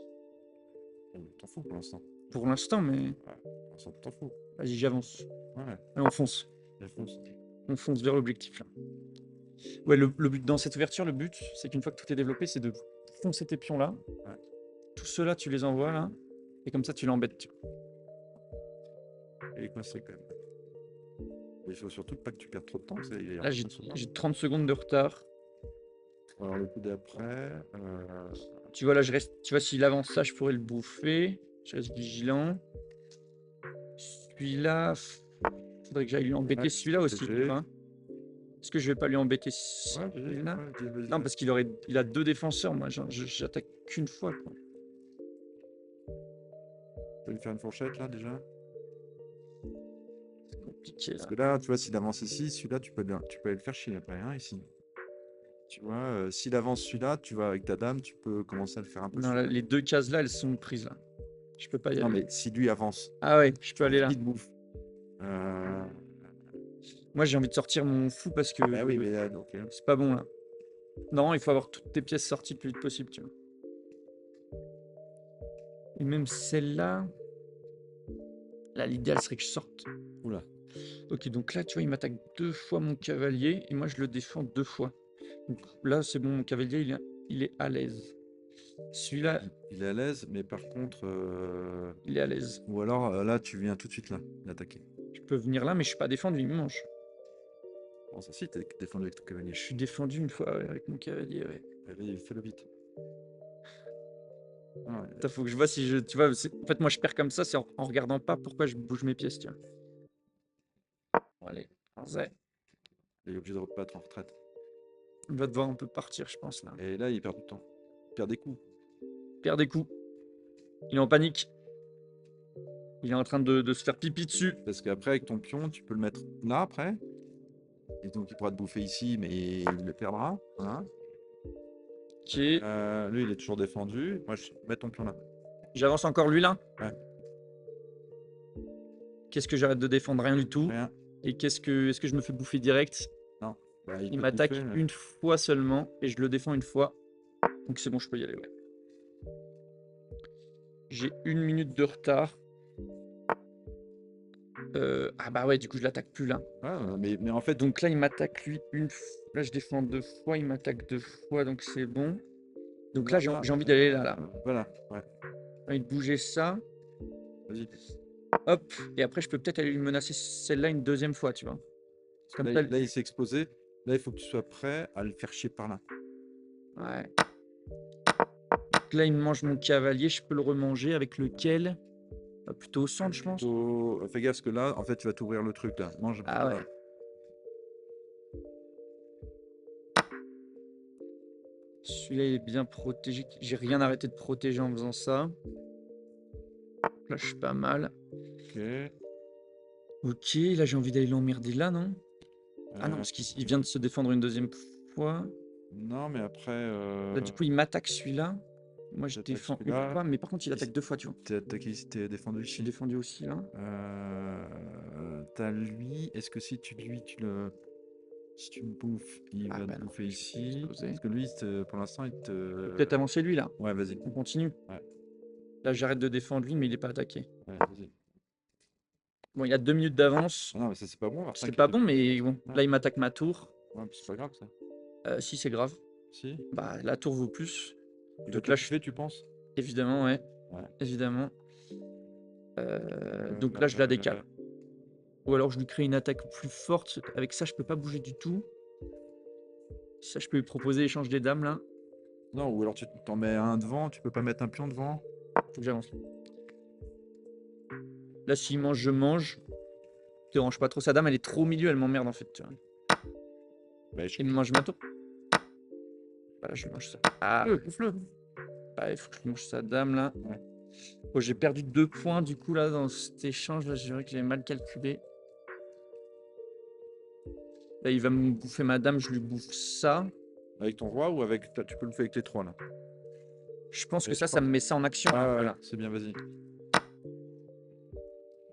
T'en fous pour l'instant. Pour l'instant, mais Ouais, pour l'instant, t'en fous. vas-y, j'avance. Ouais, Allez, on fonce. la fonce. On fonce vers l'objectif là. Ouais, le but dans cette ouverture, le but, c'est qu'une fois que tout est développé, c'est de foncer tes pions là. Ouais. Tous ceux-là, tu les envoies là. Et comme ça, tu l'embêtes. Tu vois. Il est coincé quand même. Il faut surtout pas que tu perdes trop de temps. Là, j'ai 30 secondes de retard. Alors, le coup d'après. Tu vois, là, je reste. Tu vois, s'il avance ça, je pourrais le bouffer. Je reste vigilant. Celui-là, faudrait que j'aille lui embêter Ouais, celui-là aussi. GG. Tu vois. Est-ce que je vais pas lui embêter Ouais, celui-là? vas-y, Non, parce il a 2 défenseurs. Moi, j'attaque qu'une fois. Quoi. Tu peux lui faire une fourchette là déjà? C'est compliqué là. Parce que là, tu vois, s'il avance ici, celui-là, tu peux aller le faire chier après, hein, ici. Tu vois, s'il avance celui-là, tu vas avec ta dame, tu peux commencer à le faire un peu. Non, là, les 2 cases là, elles sont prises là. Je peux pas y aller. Non, mais si lui avance, Ah ouais, je peux aller là. il te bouffe. Moi, j'ai envie de sortir mon fou parce que Bah oui, mais ok. c'est pas bon là. Non, il faut avoir toutes tes pièces sorties le plus vite possible, tu vois. Et même celle-là. Là, l'idéal serait que je sorte. Oula. Ok, donc là, tu vois, il m'attaque 2 fois mon cavalier et moi, je le défends 2 fois. Donc là, c'est bon, mon cavalier, il est à l'aise. Celui-là, Il est à l'aise, mais par contre. il est à l'aise. Ou alors là, tu viens tout de suite là, l'attaquer. Je peux venir là, mais je suis pas défendu, il me mange. Bon, ça si, t'es défendu avec ton cavalier. Je suis défendu une fois ouais, avec mon cavalier, ouais. Vas-y, fais-le vite. Ouais. Attends, faut que je vois si je. Tu vois, en fait, moi, je perds comme ça, c'est en regardant pas pourquoi je bouge mes pièces, tu vois. Bon, allez, Zé, Il est obligé de rebattre en retraite. il va devoir un peu partir, je pense, là. Et là, il perd du temps. Il perd des coups. Perd des coups. Il est en panique. Il est en train de se faire pipi dessus. Parce qu'après, avec ton pion, tu peux le mettre là après. Et donc, il pourra te bouffer ici, mais il le perdra. Voilà. Ok. Lui, il est toujours défendu. Moi, je mets ton pion là. J'avance encore lui, là. Ouais. Qu'est-ce que j'arrête de défendre? Rien du tout. Rien. Et est-ce que je me fais bouffer direct? Non. Bah, Il peut te m'attaque bouffer, mais- une fois seulement et je le défends une fois. Donc c'est bon, je peux y aller, ouais. J'ai 1 minute de retard. Ah bah ouais, du coup je l'attaque plus là. Ouais, mais en fait, Donc là il m'attaque lui une fois. Là je défends 2 fois, il m'attaque 2 fois, donc c'est bon. Donc là j'ai envie d'aller là. Voilà. Ouais. J'ai envie de bouger ça. Vas-y. Hop. Et après je peux peut-être aller lui menacer celle-là une deuxième fois, tu vois. Comme ça, Là, il s'est exposé. Là, il faut que tu sois prêt à le faire chier par là. ouais. Donc là il me mange mon cavalier, je peux le remanger avec lequel? Plutôt au centre, je pense. Fais gaffe, parce que là, en fait, tu vas t'ouvrir le truc là. Mange. Ah ouais. Celui-là il est bien protégé. J'ai rien arrêté de protéger en faisant ça. Là je suis pas mal. Ok. Ok, là j'ai envie d'aller l'emmerder là, non? Ah non, Euh, parce qu'il vient de se défendre une deuxième fois. Non, mais après. Là du coup il m'attaque celui-là. Moi je J'attaque défends une celui-là. fois, mais par contre il attaque 2 fois, tu vois. T'es attaqué ici, t'es défendu Je suis ici. défendu aussi là. T'as lui. Est-ce que si tu lui, tu le. Si tu le bouffes, il Ah va bah te non, bouffer je vais ici. exploser. Parce que lui, pour l'instant, il te. Peut-être avancer lui là. Ouais, vas-y. On continue. Ouais. Là j'arrête de défendre lui, mais il est pas attaqué. Ouais, vas-y. Bon, il a 2 minutes d'avance. Ah non, mais ça, c'est pas bon. C'est pas bon, mais bon. Ouais. Là il m'attaque ma tour. Ouais, c'est pas grave ça. Si c'est grave. Si. Bah la tour vaut plus. Il va Donc te là bouffer, tu penses? évidemment, ouais. Ouais. Évidemment. Donc là je la décale. Ou alors je lui crée une attaque plus forte. Avec ça, je peux pas bouger du tout. Ça, je peux lui proposer échange des dames là. Non, ou alors tu t'en mets un devant, tu peux pas mettre un pion devant? Faut que j'avance. Là, s'il mange, je mange. Dérange pas trop. Sa dame, elle est trop au milieu, elle m'emmerde en fait. Tu vois. Bah, Il me mange ma tour. Voilà, je lui mange ça. Ah, bouffe-le. bah, il faut que je lui mange sa dame là. Ouais. Oh, j'ai perdu 2 points du coup là dans cet échange. Là, je dirais que j'ai mal calculé. Là, il va me bouffer ma dame, je lui bouffe ça. Avec ton roi ou avec. Tu peux le faire avec les trois là. Je pense que Et ça, je ça crois- me met ça en action. Ah, ouais, Voilà. c'est bien, vas-y.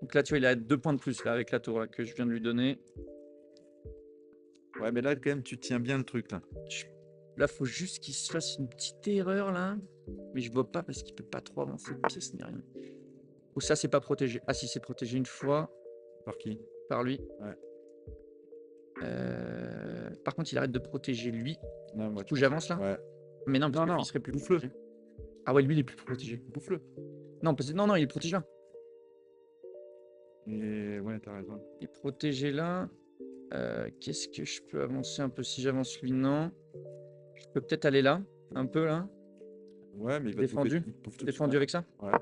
Donc là, tu vois, il a 2 points de plus là avec la tour là, que je viens de lui donner. Ouais, mais là, quand même, tu tiens bien le truc là. Là, faut juste qu'il se fasse une petite erreur là. Mais je vois pas parce qu'il peut pas trop avancer de pièce ni rien. Ou ça, c'est pas protégé. Ah si, c'est protégé une fois Par qui? par lui. Ouais. Par contre, il arrête de protéger lui. Non, moi, Du coup, j'avance là. Ouais. Mais non, parce Non, que lui, non, il serait plus bouffe-le. protégé. Ah ouais, lui, il est plus protégé. Bouffe-le. Non, parce que non, il est protégé là. Et ouais, t'as raison. Il est protégé là. Qu'est-ce que je peux avancer un peu si j'avance lui? Non. Je peux peut-être aller là, un peu là. Ouais, mais il va Défendu. te bouffer. Il te bouffe tout de Défendu suite, avec ça. ouais.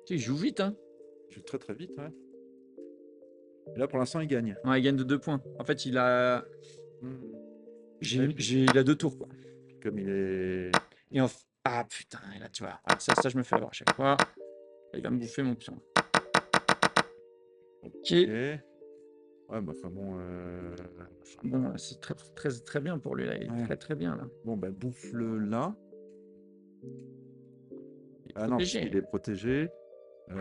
Tu sais, il joue vite, hein. Il joue très très vite, ouais. Et là, pour l'instant, il gagne. Ouais, il gagne de 2 points. En fait, il a. Il a 2 tours, quoi. Comme il est. Et ah putain, et là tu vois. Ah, ça, je me fais avoir à chaque fois. Il va me bouffer mon pion. Ok. Ok. Ouais, bah, enfin bon. Bon, c'est très, très, très bien pour lui là. Il est Ouais. très, très bien là. Bon, bah, bouffe-le là. Il est Ah non, parce protégé. qu'il est protégé. Ok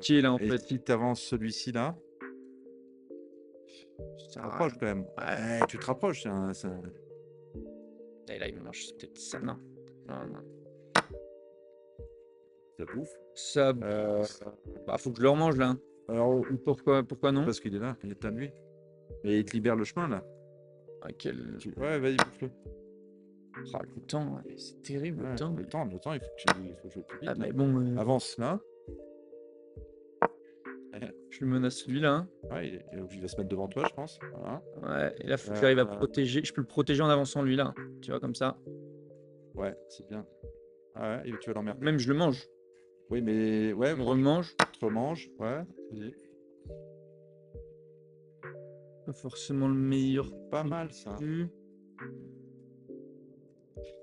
là en Et fait. si tu avances celui-ci là, tu te Ça- rapproches quand même. Ouais, tu te rapproches. Et là, il me mange peut-être ça. Non. Non. Ça bouffe. Ça. Bah, faut que je le remange là. Alors, Pourquoi non? parce qu'il est là, il est à lui. Et il te libère le chemin là. Ah, quel. Ouais, vas-y, bouffe-le. Ah, le temps, ouais, c'est terrible Ouais, le temps. le temps, il faut que je plus vite. Ah, là. mais bon, Avance là. je lui menace lui là. Ouais, il va se mettre devant toi, je pense. Voilà. Ouais, et là, faut que j'arrive à protéger. Je peux le protéger en avançant lui là. Tu vois, comme ça. Ouais, c'est bien. Ah ouais, et tu vas l'emmerder. Même je le mange. Oui, mais ouais, Je me remange. tu remanges. Ouais, vas-y. Pas forcément le meilleur Pas non mal ça. plus.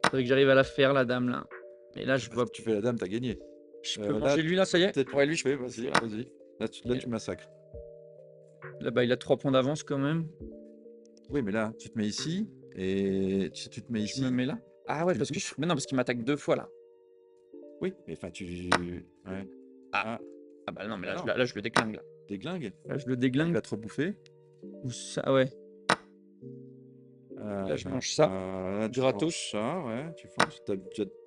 Faudrait que j'arrive à la faire, la dame, là. Mais là, je Bah, vois. si tu fais la dame, t'as gagné. Je peux Là, manger lui, là, ça y est? peut-être Ouais, lui, je fais, peux le vas-y, manger, là. vas-y. Là, tu massacres. Là, bah, il a 3 points d'avance quand même. Oui, mais là, tu te mets ici, et si tu te mets Je me ici, mets là. Ah ouais, tu le parce que bouffes. mais non, parce qu'il m'attaque 2 fois, là. Oui, mais enfin, ouais. Ah. Ah, Ah bah non, mais bah là, non, là, je le déglingue, là. déglingue. Là, je le Il déglingue. va te rebouffer. Ou ça, ouais. Là, je mange ça. Là, tu Gratos. manges ça, ouais, tu fonces.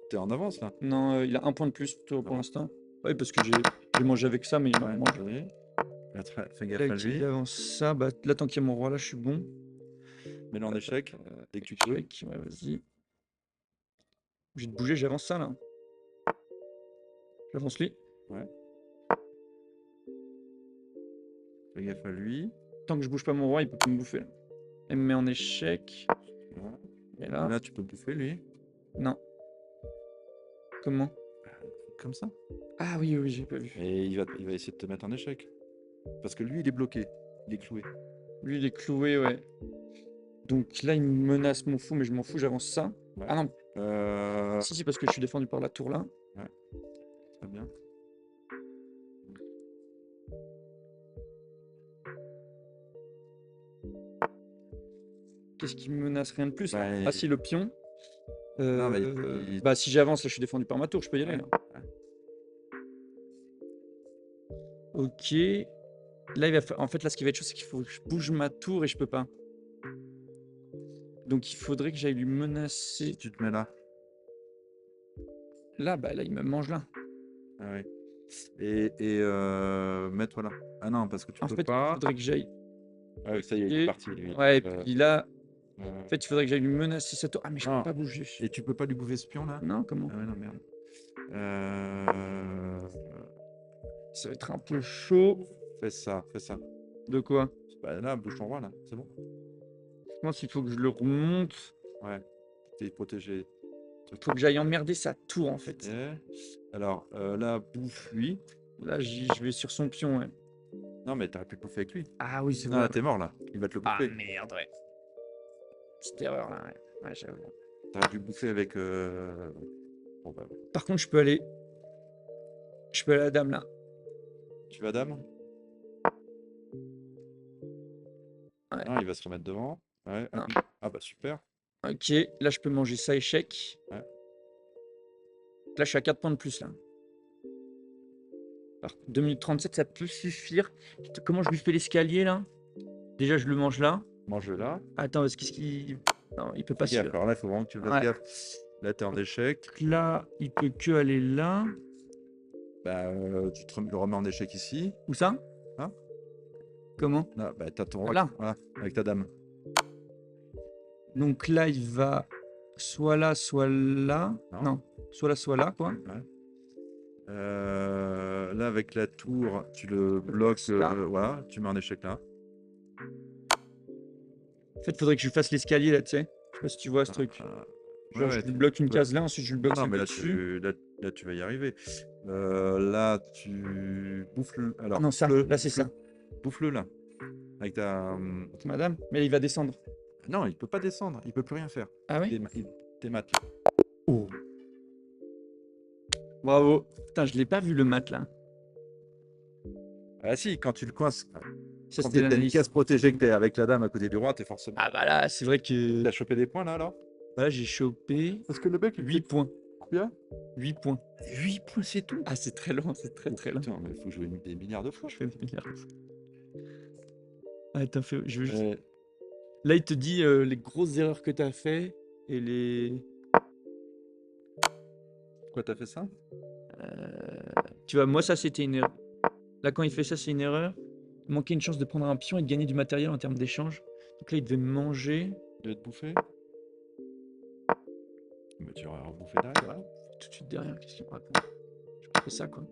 T'es en avance, là. Non, il a 1 point de plus pour Non. l'instant. Ouais, parce que j'ai mangé avec ça, mais il m'a Ouais, mangé. vas-y. Là, fais gaffe Là, à il lui. avance ça. Bah, là, tant qu'il y a mon roi, là, je suis bon. Mets-le en échec, dès que tu peux. Échec. Ouais, vas-y. J'ai de bouger, j'avance ça, là. J'avance lui. Ouais. Fais gaffe à lui. Tant que je bouge pas mon roi, il peut pas me bouffer, là. Il me met en échec. Ouais. Et là, Là, tu peux bouffer, lui. non. Comment? Comme ça. Ah oui, oui, j'ai pas vu. Et il va essayer de te mettre en échec. Parce que lui, il est bloqué. Il est cloué. Lui, il est cloué, ouais. Donc là, il me menace mon fou, mais je m'en fous, j'avance ça. Ouais. Ah non, Euh... si, parce que je suis défendu par la tour là. Ouais, très bien. Qu'est-ce qui me menace? Rien de plus là. Bah, Ah si, le pion. non, mais Bah si j'avance, là, je suis défendu par ma tour, je peux y aller ouais, là. ouais. Ok. Là, en fait, là, ce qui va être chaud, c'est qu'il faut que je bouge ma tour et je peux pas. Donc il faudrait que j'aille lui menacer. Si tu te mets là. Là, bah là, il me mange là. Ah ouais. Mets-toi là. Ah non, parce que tu En peux fait, il pas. faudrait que j'aille. Ah oui, ça y est, il est Et... parti, lui. Ouais, et puis là, Euh, en fait, il faudrait que j'aille lui menacer cette tour. Ah, mais je peux non. pas bouger. Et tu peux pas lui bouffer ce pion là? Non, comment? Ah ouais, non, merde. Euh, Ça va être un peu chaud. Fais ça, fais ça. De quoi? Bah là, bouge ton roi là, c'est bon. Je pense qu'il faut que je le remonte. Ouais, t'es protégé. Faut que j'aille emmerder sa tour en fait. Alors là, bouffe lui. Là, je vais sur son pion, ouais. Non, mais t'aurais pu bouffer avec lui. Ah oui, c'est Non, vrai. là, t'es mort là. Il va te le Ah bouffer. merde, ouais. Petite erreur là, ouais. Ouais, j'avoue. T'aurais dû bouffer avec. Bon, bah, Par contre, je peux aller. Je peux aller à la dame là. tu vas dame? Ouais. Non, il va se remettre devant. Ouais. Non. Ah bah super. Ok, là, je peux manger ça échec. Ouais. Là, je suis à 4 points de plus là. Alors, 2 minutes 37, ça peut suffire. Comment je lui fais l'escalier là? Déjà, je le mange là. Mange là. Attends, qu'est-ce qu'il. Non, il peut pas Fais gaffe. suivre. Alors là, il faut vraiment que tu fasses Ouais. gaffe. Là, t'es en échec. Là, il peut que aller là. Bah, le remets en échec ici. Où ça? Hein? Comment? Là, bah, t'as ton roi. Là. Voilà, avec ta dame. Donc là, il va soit là, soit là. Non. Non, soit là, quoi. Ouais. Là, avec la tour, tu le bloques. Là. Voilà, tu mets en échec là. En fait, il faudrait que je lui fasse l'escalier là, tu sais. Je sais pas si tu vois ce truc. Genre, je lui bloque une case là, ensuite je lui bloque Non, celle mais là dessus. là, tu vas y arriver. Là, tu bouffes le. Alors, Non, ça, là, c'est ça. Bouffe-le là. Avec ta. Madame, mais il va descendre. Non, il peut pas descendre. Il peut plus rien faire. Ah oui? T'es mat. Oh. Bravo. Putain, je l'ai pas vu le mat là. Ah si, quand tu le coinces. Ça, Quand c'était t'as une l'analyse. case protégée que t'es avec la dame à côté du roi, t'es forcément. Ah bah là, c'est vrai que. T'as chopé des points là alors? Bah là, j'ai chopé Parce que le mec, 8 points. combien? 8 points. 8 points, c'est tout. Ah, c'est très long, c'est très très long. Putain, mais faut jouer des milliards de fois. Je fais des milliards. Attends, je veux juste. Euh, Là, il te dit les grosses erreurs que tu as fait et les. Pourquoi t'as fait ça? Tu vois, moi, ça, c'était une erreur. Là, quand il fait ça, c'est une erreur. Il manquait une chance de prendre un pion et de gagner du matériel en termes d'échange. Donc là, il devait me manger. De te bouffer? Mais tu aurais rebouffé derrière. Voilà. Tout de suite derrière, qu'est-ce qu'il me raconte? Je fais ça, quoi.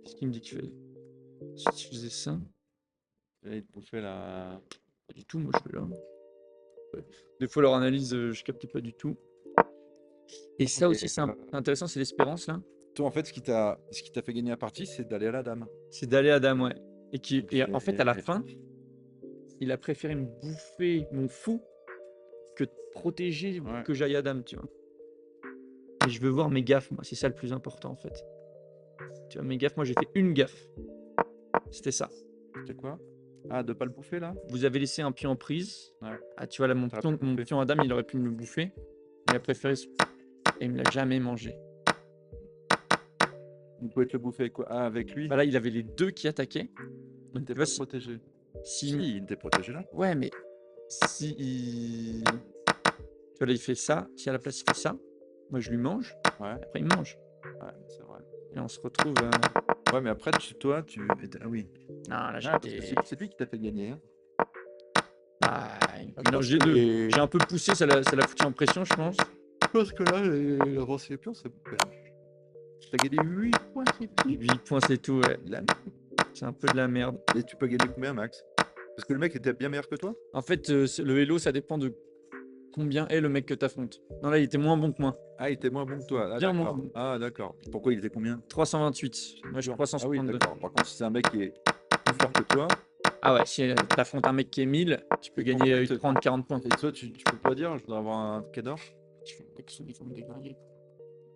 Qu'est-ce qu'il me dit qu'il fait? Si je faisais ça, Là, il te bouffait la. pas du tout, moi, je fais là. Ouais. Des fois, leur analyse, je capte pas du tout. Et ça Et, aussi, c'est intéressant, c'est l'espérance là. toi, en fait, ce qui t'a fait gagner la partie, c'est d'aller à la dame. C'est d'aller à dame, ouais. Et en fait, à la Et- fin, il a préféré me bouffer mon fou que de protéger Ouais. que j'aille à dame, tu vois. Et je veux voir mes gaffes, moi, c'est ça le plus important en fait. Tu vois, mes gaffes, moi j'ai fait une gaffe. C'était ça. C'était quoi? Ah, de pas le bouffer là? Vous avez laissé un pion en prise. Ouais. Ah, tu vois, là, mon T'aurais pion, pu le mon bouffer. pion à dame, il aurait pu me le bouffer. Il a préféré. Et il me l'a jamais mangé. Vous pouvez te le bouffer avec quoi? Ah, avec lui? Bah là, il avait les deux qui attaquaient. Il n'était Tu vois, pas protégé. si... Si, il était protégé là. Ouais, mais si il... Tu vois, là, il fait ça. Si à la place, il fait ça, moi, je lui mange. Ouais, Après, il me mange. ouais, c'est vrai. Et on se retrouve... Ouais, mais après, toi, tu étais. Ah oui. Non, là, Ah, parce que j'étais... c'est lui qui t'a fait gagner. Hein. Ah, Ah, mélange des deux. J'ai un peu poussé, ça l'a foutu en pression, je pense. Parce que là, l'avancer les pions, c'est. T'as gagné 8 points, c'est tout. 8 points, c'est tout, ouais. Là. C'est un peu de la merde. Et tu peux gagner combien, Max? Parce que le mec était bien meilleur que toi? En fait, le Hello, ça dépend de combien est le mec que t'affrontes. Non, là, il était moins bon que moi. Ah, il était moins bon que toi. Ah, Bien d'accord. moins bon. Ah, d'accord. Pourquoi il était combien? 328. Moi, je suis Ah oui, 362. d'accord. Par contre, si c'est un mec qui est plus fort que toi, Ah ouais, si t'affrontes un mec qui est 1000, tu peux gagner en fait, 30, 40 points. et toi, tu peux pas dire, je voudrais avoir un quai d'or? Ils vont me déglinguer.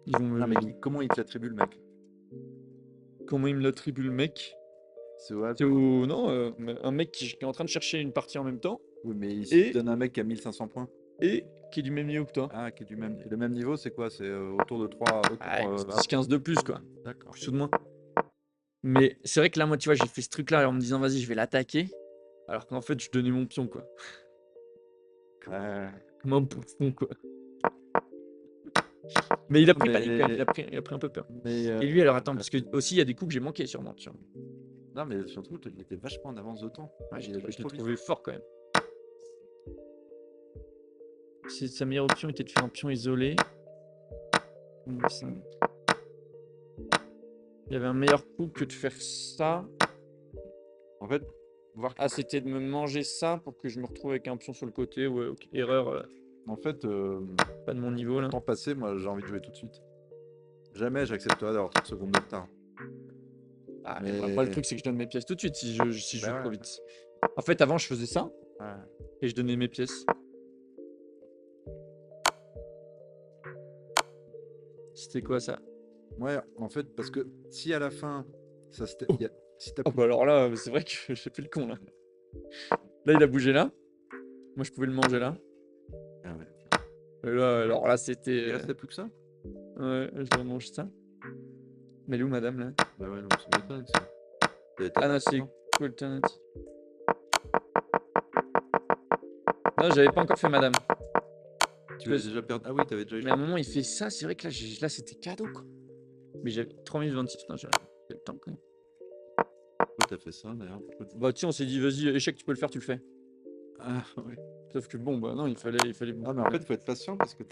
Ils vont me... Non, mais comment il te l'attribue, le mec? Comment il me l'attribue, le mec? C'est au C'est hasard. au... Non, un mec qui est en train de chercher une partie en même temps Oui, mais il Et- te donne un mec qui a 1500 points. et qui est du même niveau que toi. Ah, qui est du même. Et le même niveau, c'est quoi? C'est autour de 3. Ah, 10-15 de plus, quoi. D'accord. Plus ou de moins. Mais c'est vrai que là, moi, tu vois, j'ai fait ce truc-là en me disant, vas-y, je vais l'attaquer. Alors qu'en fait, je donnais mon pion, quoi. Comme un bouffon, quoi. Mais il a pris panique, quand même. Il a pris un peu peur. Mais, Et lui, alors attends, parce que aussi, il y a des coups que j'ai manqué, sûrement. Tu vois. non, mais surtout, il était vachement en avance de temps. Ouais, je Il allait l'ai trop vite. trouvé fort, quand même. Sa meilleure option était de faire un pion isolé. Il y avait un meilleur coup que de faire ça. En fait, voir. Ah, c'était de me manger ça pour que je me retrouve avec un pion sur le côté. Ouais, ok. Erreur, En fait, pas de mon niveau, là. temps passé, moi, j'ai envie de jouer tout de suite. Jamais j'accepterai d'avoir 30 secondes de retard. Ah, mais Mais- moi, le truc, c'est que je donne mes pièces tout de suite si je Bah joue ouais. trop vite. En fait, avant, je faisais ça Ouais. et je donnais mes pièces. C'était quoi ça? Ouais, en fait, parce que si à la fin, ça se. Si t'as Oh bah alors là, c'est vrai que j'ai fait le con là. Là, il a bougé là. Moi, je pouvais le manger là. Ah ouais. Et là, alors là, Il c'était. restait plus que ça? Ouais, je remange ça. Mais elle est où, madame là? Bah ouais, non, ça m'étonne ça. Ah non, c'est cool, alternative. Non, j'avais pas encore fait madame. Tu l'as déjà perdu. Ah oui, t'avais déjà eu. Mais à un moment, il fait ça. C'est vrai que là, là c'était cadeau quoi. Mais j'avais 3 minutes 26. Putain, j'avais le temps quand même. Pourquoi t'as fait ça d'ailleurs? Bah, tiens, on s'est dit, vas-y, échec, tu peux le faire, tu le fais. Ah ouais. Sauf que bon, bah non, il fallait. Ah, mais en fait, faut être patient parce que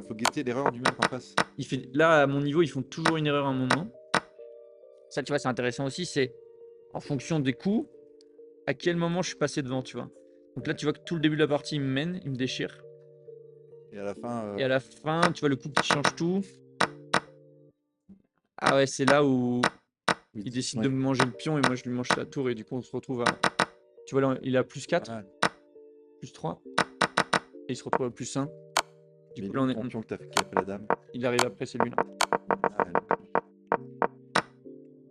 faut guetter l'erreur du mec en face. Il fait... Là, à mon niveau, ils font toujours une erreur à un moment. Ça, tu vois, c'est intéressant aussi. C'est en fonction des coups, à quel moment je suis passé devant, tu vois. Donc là, tu vois que tout le début de la partie, il me mène, il me déchire. Et à la fin. Et à la fin, tu vois le coup qui change tout. Ah ouais, c'est là où il décide de me manger le pion et moi, je lui mange la tour. Et du coup, on se retrouve à... Tu vois, là, il est à plus 4, Ouais. plus 3. Et il se retrouve à plus 1. Du Mais coup, là, on est... ton pion qui a fait la dame. Il arrive après, c'est lui là.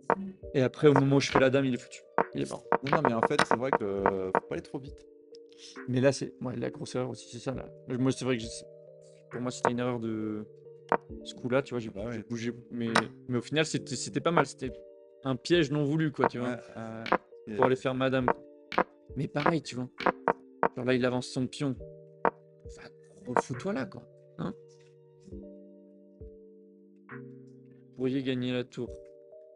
Ah, Et après, au moment où je fais la dame, il est foutu. Il est mort. non, mais en fait, c'est vrai que faut pas aller trop vite. Mais là, c'est la grosse erreur aussi, c'est ça. Là. Moi, c'est vrai que pour moi, c'était une erreur de ce coup-là, tu vois. J'ai Bah ouais. bougé. Mais au final, c'était pas mal. C'était un piège non voulu, quoi, tu vois. Pour aller faire madame. Mais pareil, tu vois. Genre là, il avance son pion. Enfin, refous-toi là, quoi. Hein? Vous pourriez gagner la tour.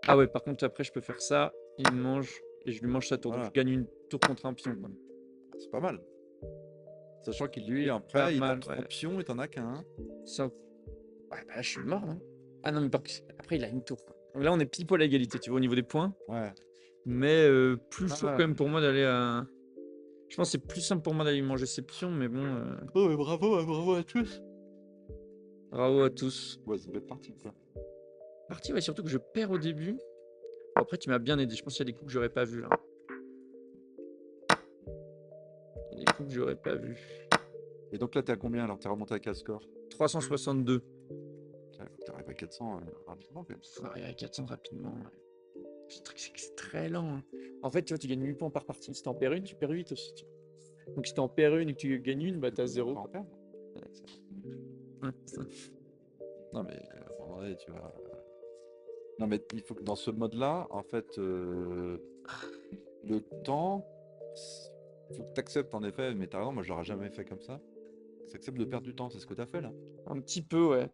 Ah ouais, par contre, après, je peux faire ça. Il me mange et je lui mange sa tour. Voilà. Donc, je gagne une tour contre un pion, quoi. C'est pas mal. Sachant qu'il lui, Pas après, il a mal, 3 ouais. pions et t'en as qu'un. Ça... Ouais, bah là, je suis mort, hein. Ah non, mais après, il a une tour, quoi. Donc là, on est pile poil à égalité, tu vois, au niveau des points. Ouais. Mais plus chaud Ah. quand même pour moi d'aller à... Je pense que c'est plus simple pour moi d'aller manger ses pions, mais bon... Oh, mais bravo à tous. Bravo à tous. Ouais, c'est une belle partie, quoi. Parti, ouais, surtout que je perds au début. Après, tu m'as bien aidé. Je pense qu'il y a des coups que j'aurais pas vu là. Il y a des coups que j'aurais pas vu. Et donc là, t'es à combien alors? T'es remonté à quel score? 362. T'arrives à 400 rapidement, quand même. Faut arriver à 400 rapidement. Ouais. Le truc, c'est que c'est très lent. Hein. En fait, tu vois, tu gagnes 8 points par partie. Si t'en perds une, tu perds 8 aussi. Tu vois. Donc si t'en perds une et que tu gagnes une, bah t'as 0. Pas en perdre. Ouais, c'est ça. Non, mais à un moment donné, tu vas. Non, mais il faut que dans ce mode-là, en fait, le temps, faut que tu acceptes en effet, mais t'as raison, moi je l'aurais jamais fait comme ça. T'acceptes de perdre du temps, c'est ce que t'as fait là. Un petit peu, ouais.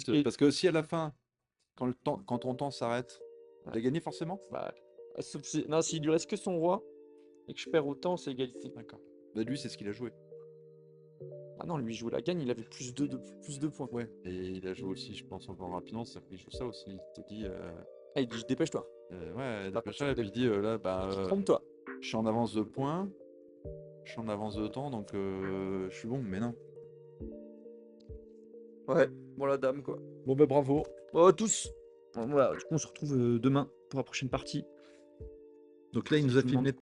Et, Parce que si à la fin, quand ton temps s'arrête, Ouais. t'as gagné forcément? bah, non, s'il lui reste que son roi et que je perds autant, c'est égalité. D'accord. Bah, lui, c'est ce qu'il a joué. Ah non, lui il joue la gagne, il avait plus de points. Ouais. Et il a joué aussi, je pense, encore rapidement, c'est-à-dire qu'il joue ça aussi. Il te dit, Ah, il dit dépêche-toi. ouais, Pas dépêche-toi, partir et puis il dit, là, bah, Trompe-toi. je suis en avance de points, je suis en avance de temps, donc je suis bon, mais non. Ouais, bon la dame quoi. Bon, bah, bravo. Bon, à tous. Bon, voilà, du coup on se retrouve demain pour la prochaine partie. Donc là, il nous a Je vous demande- filmé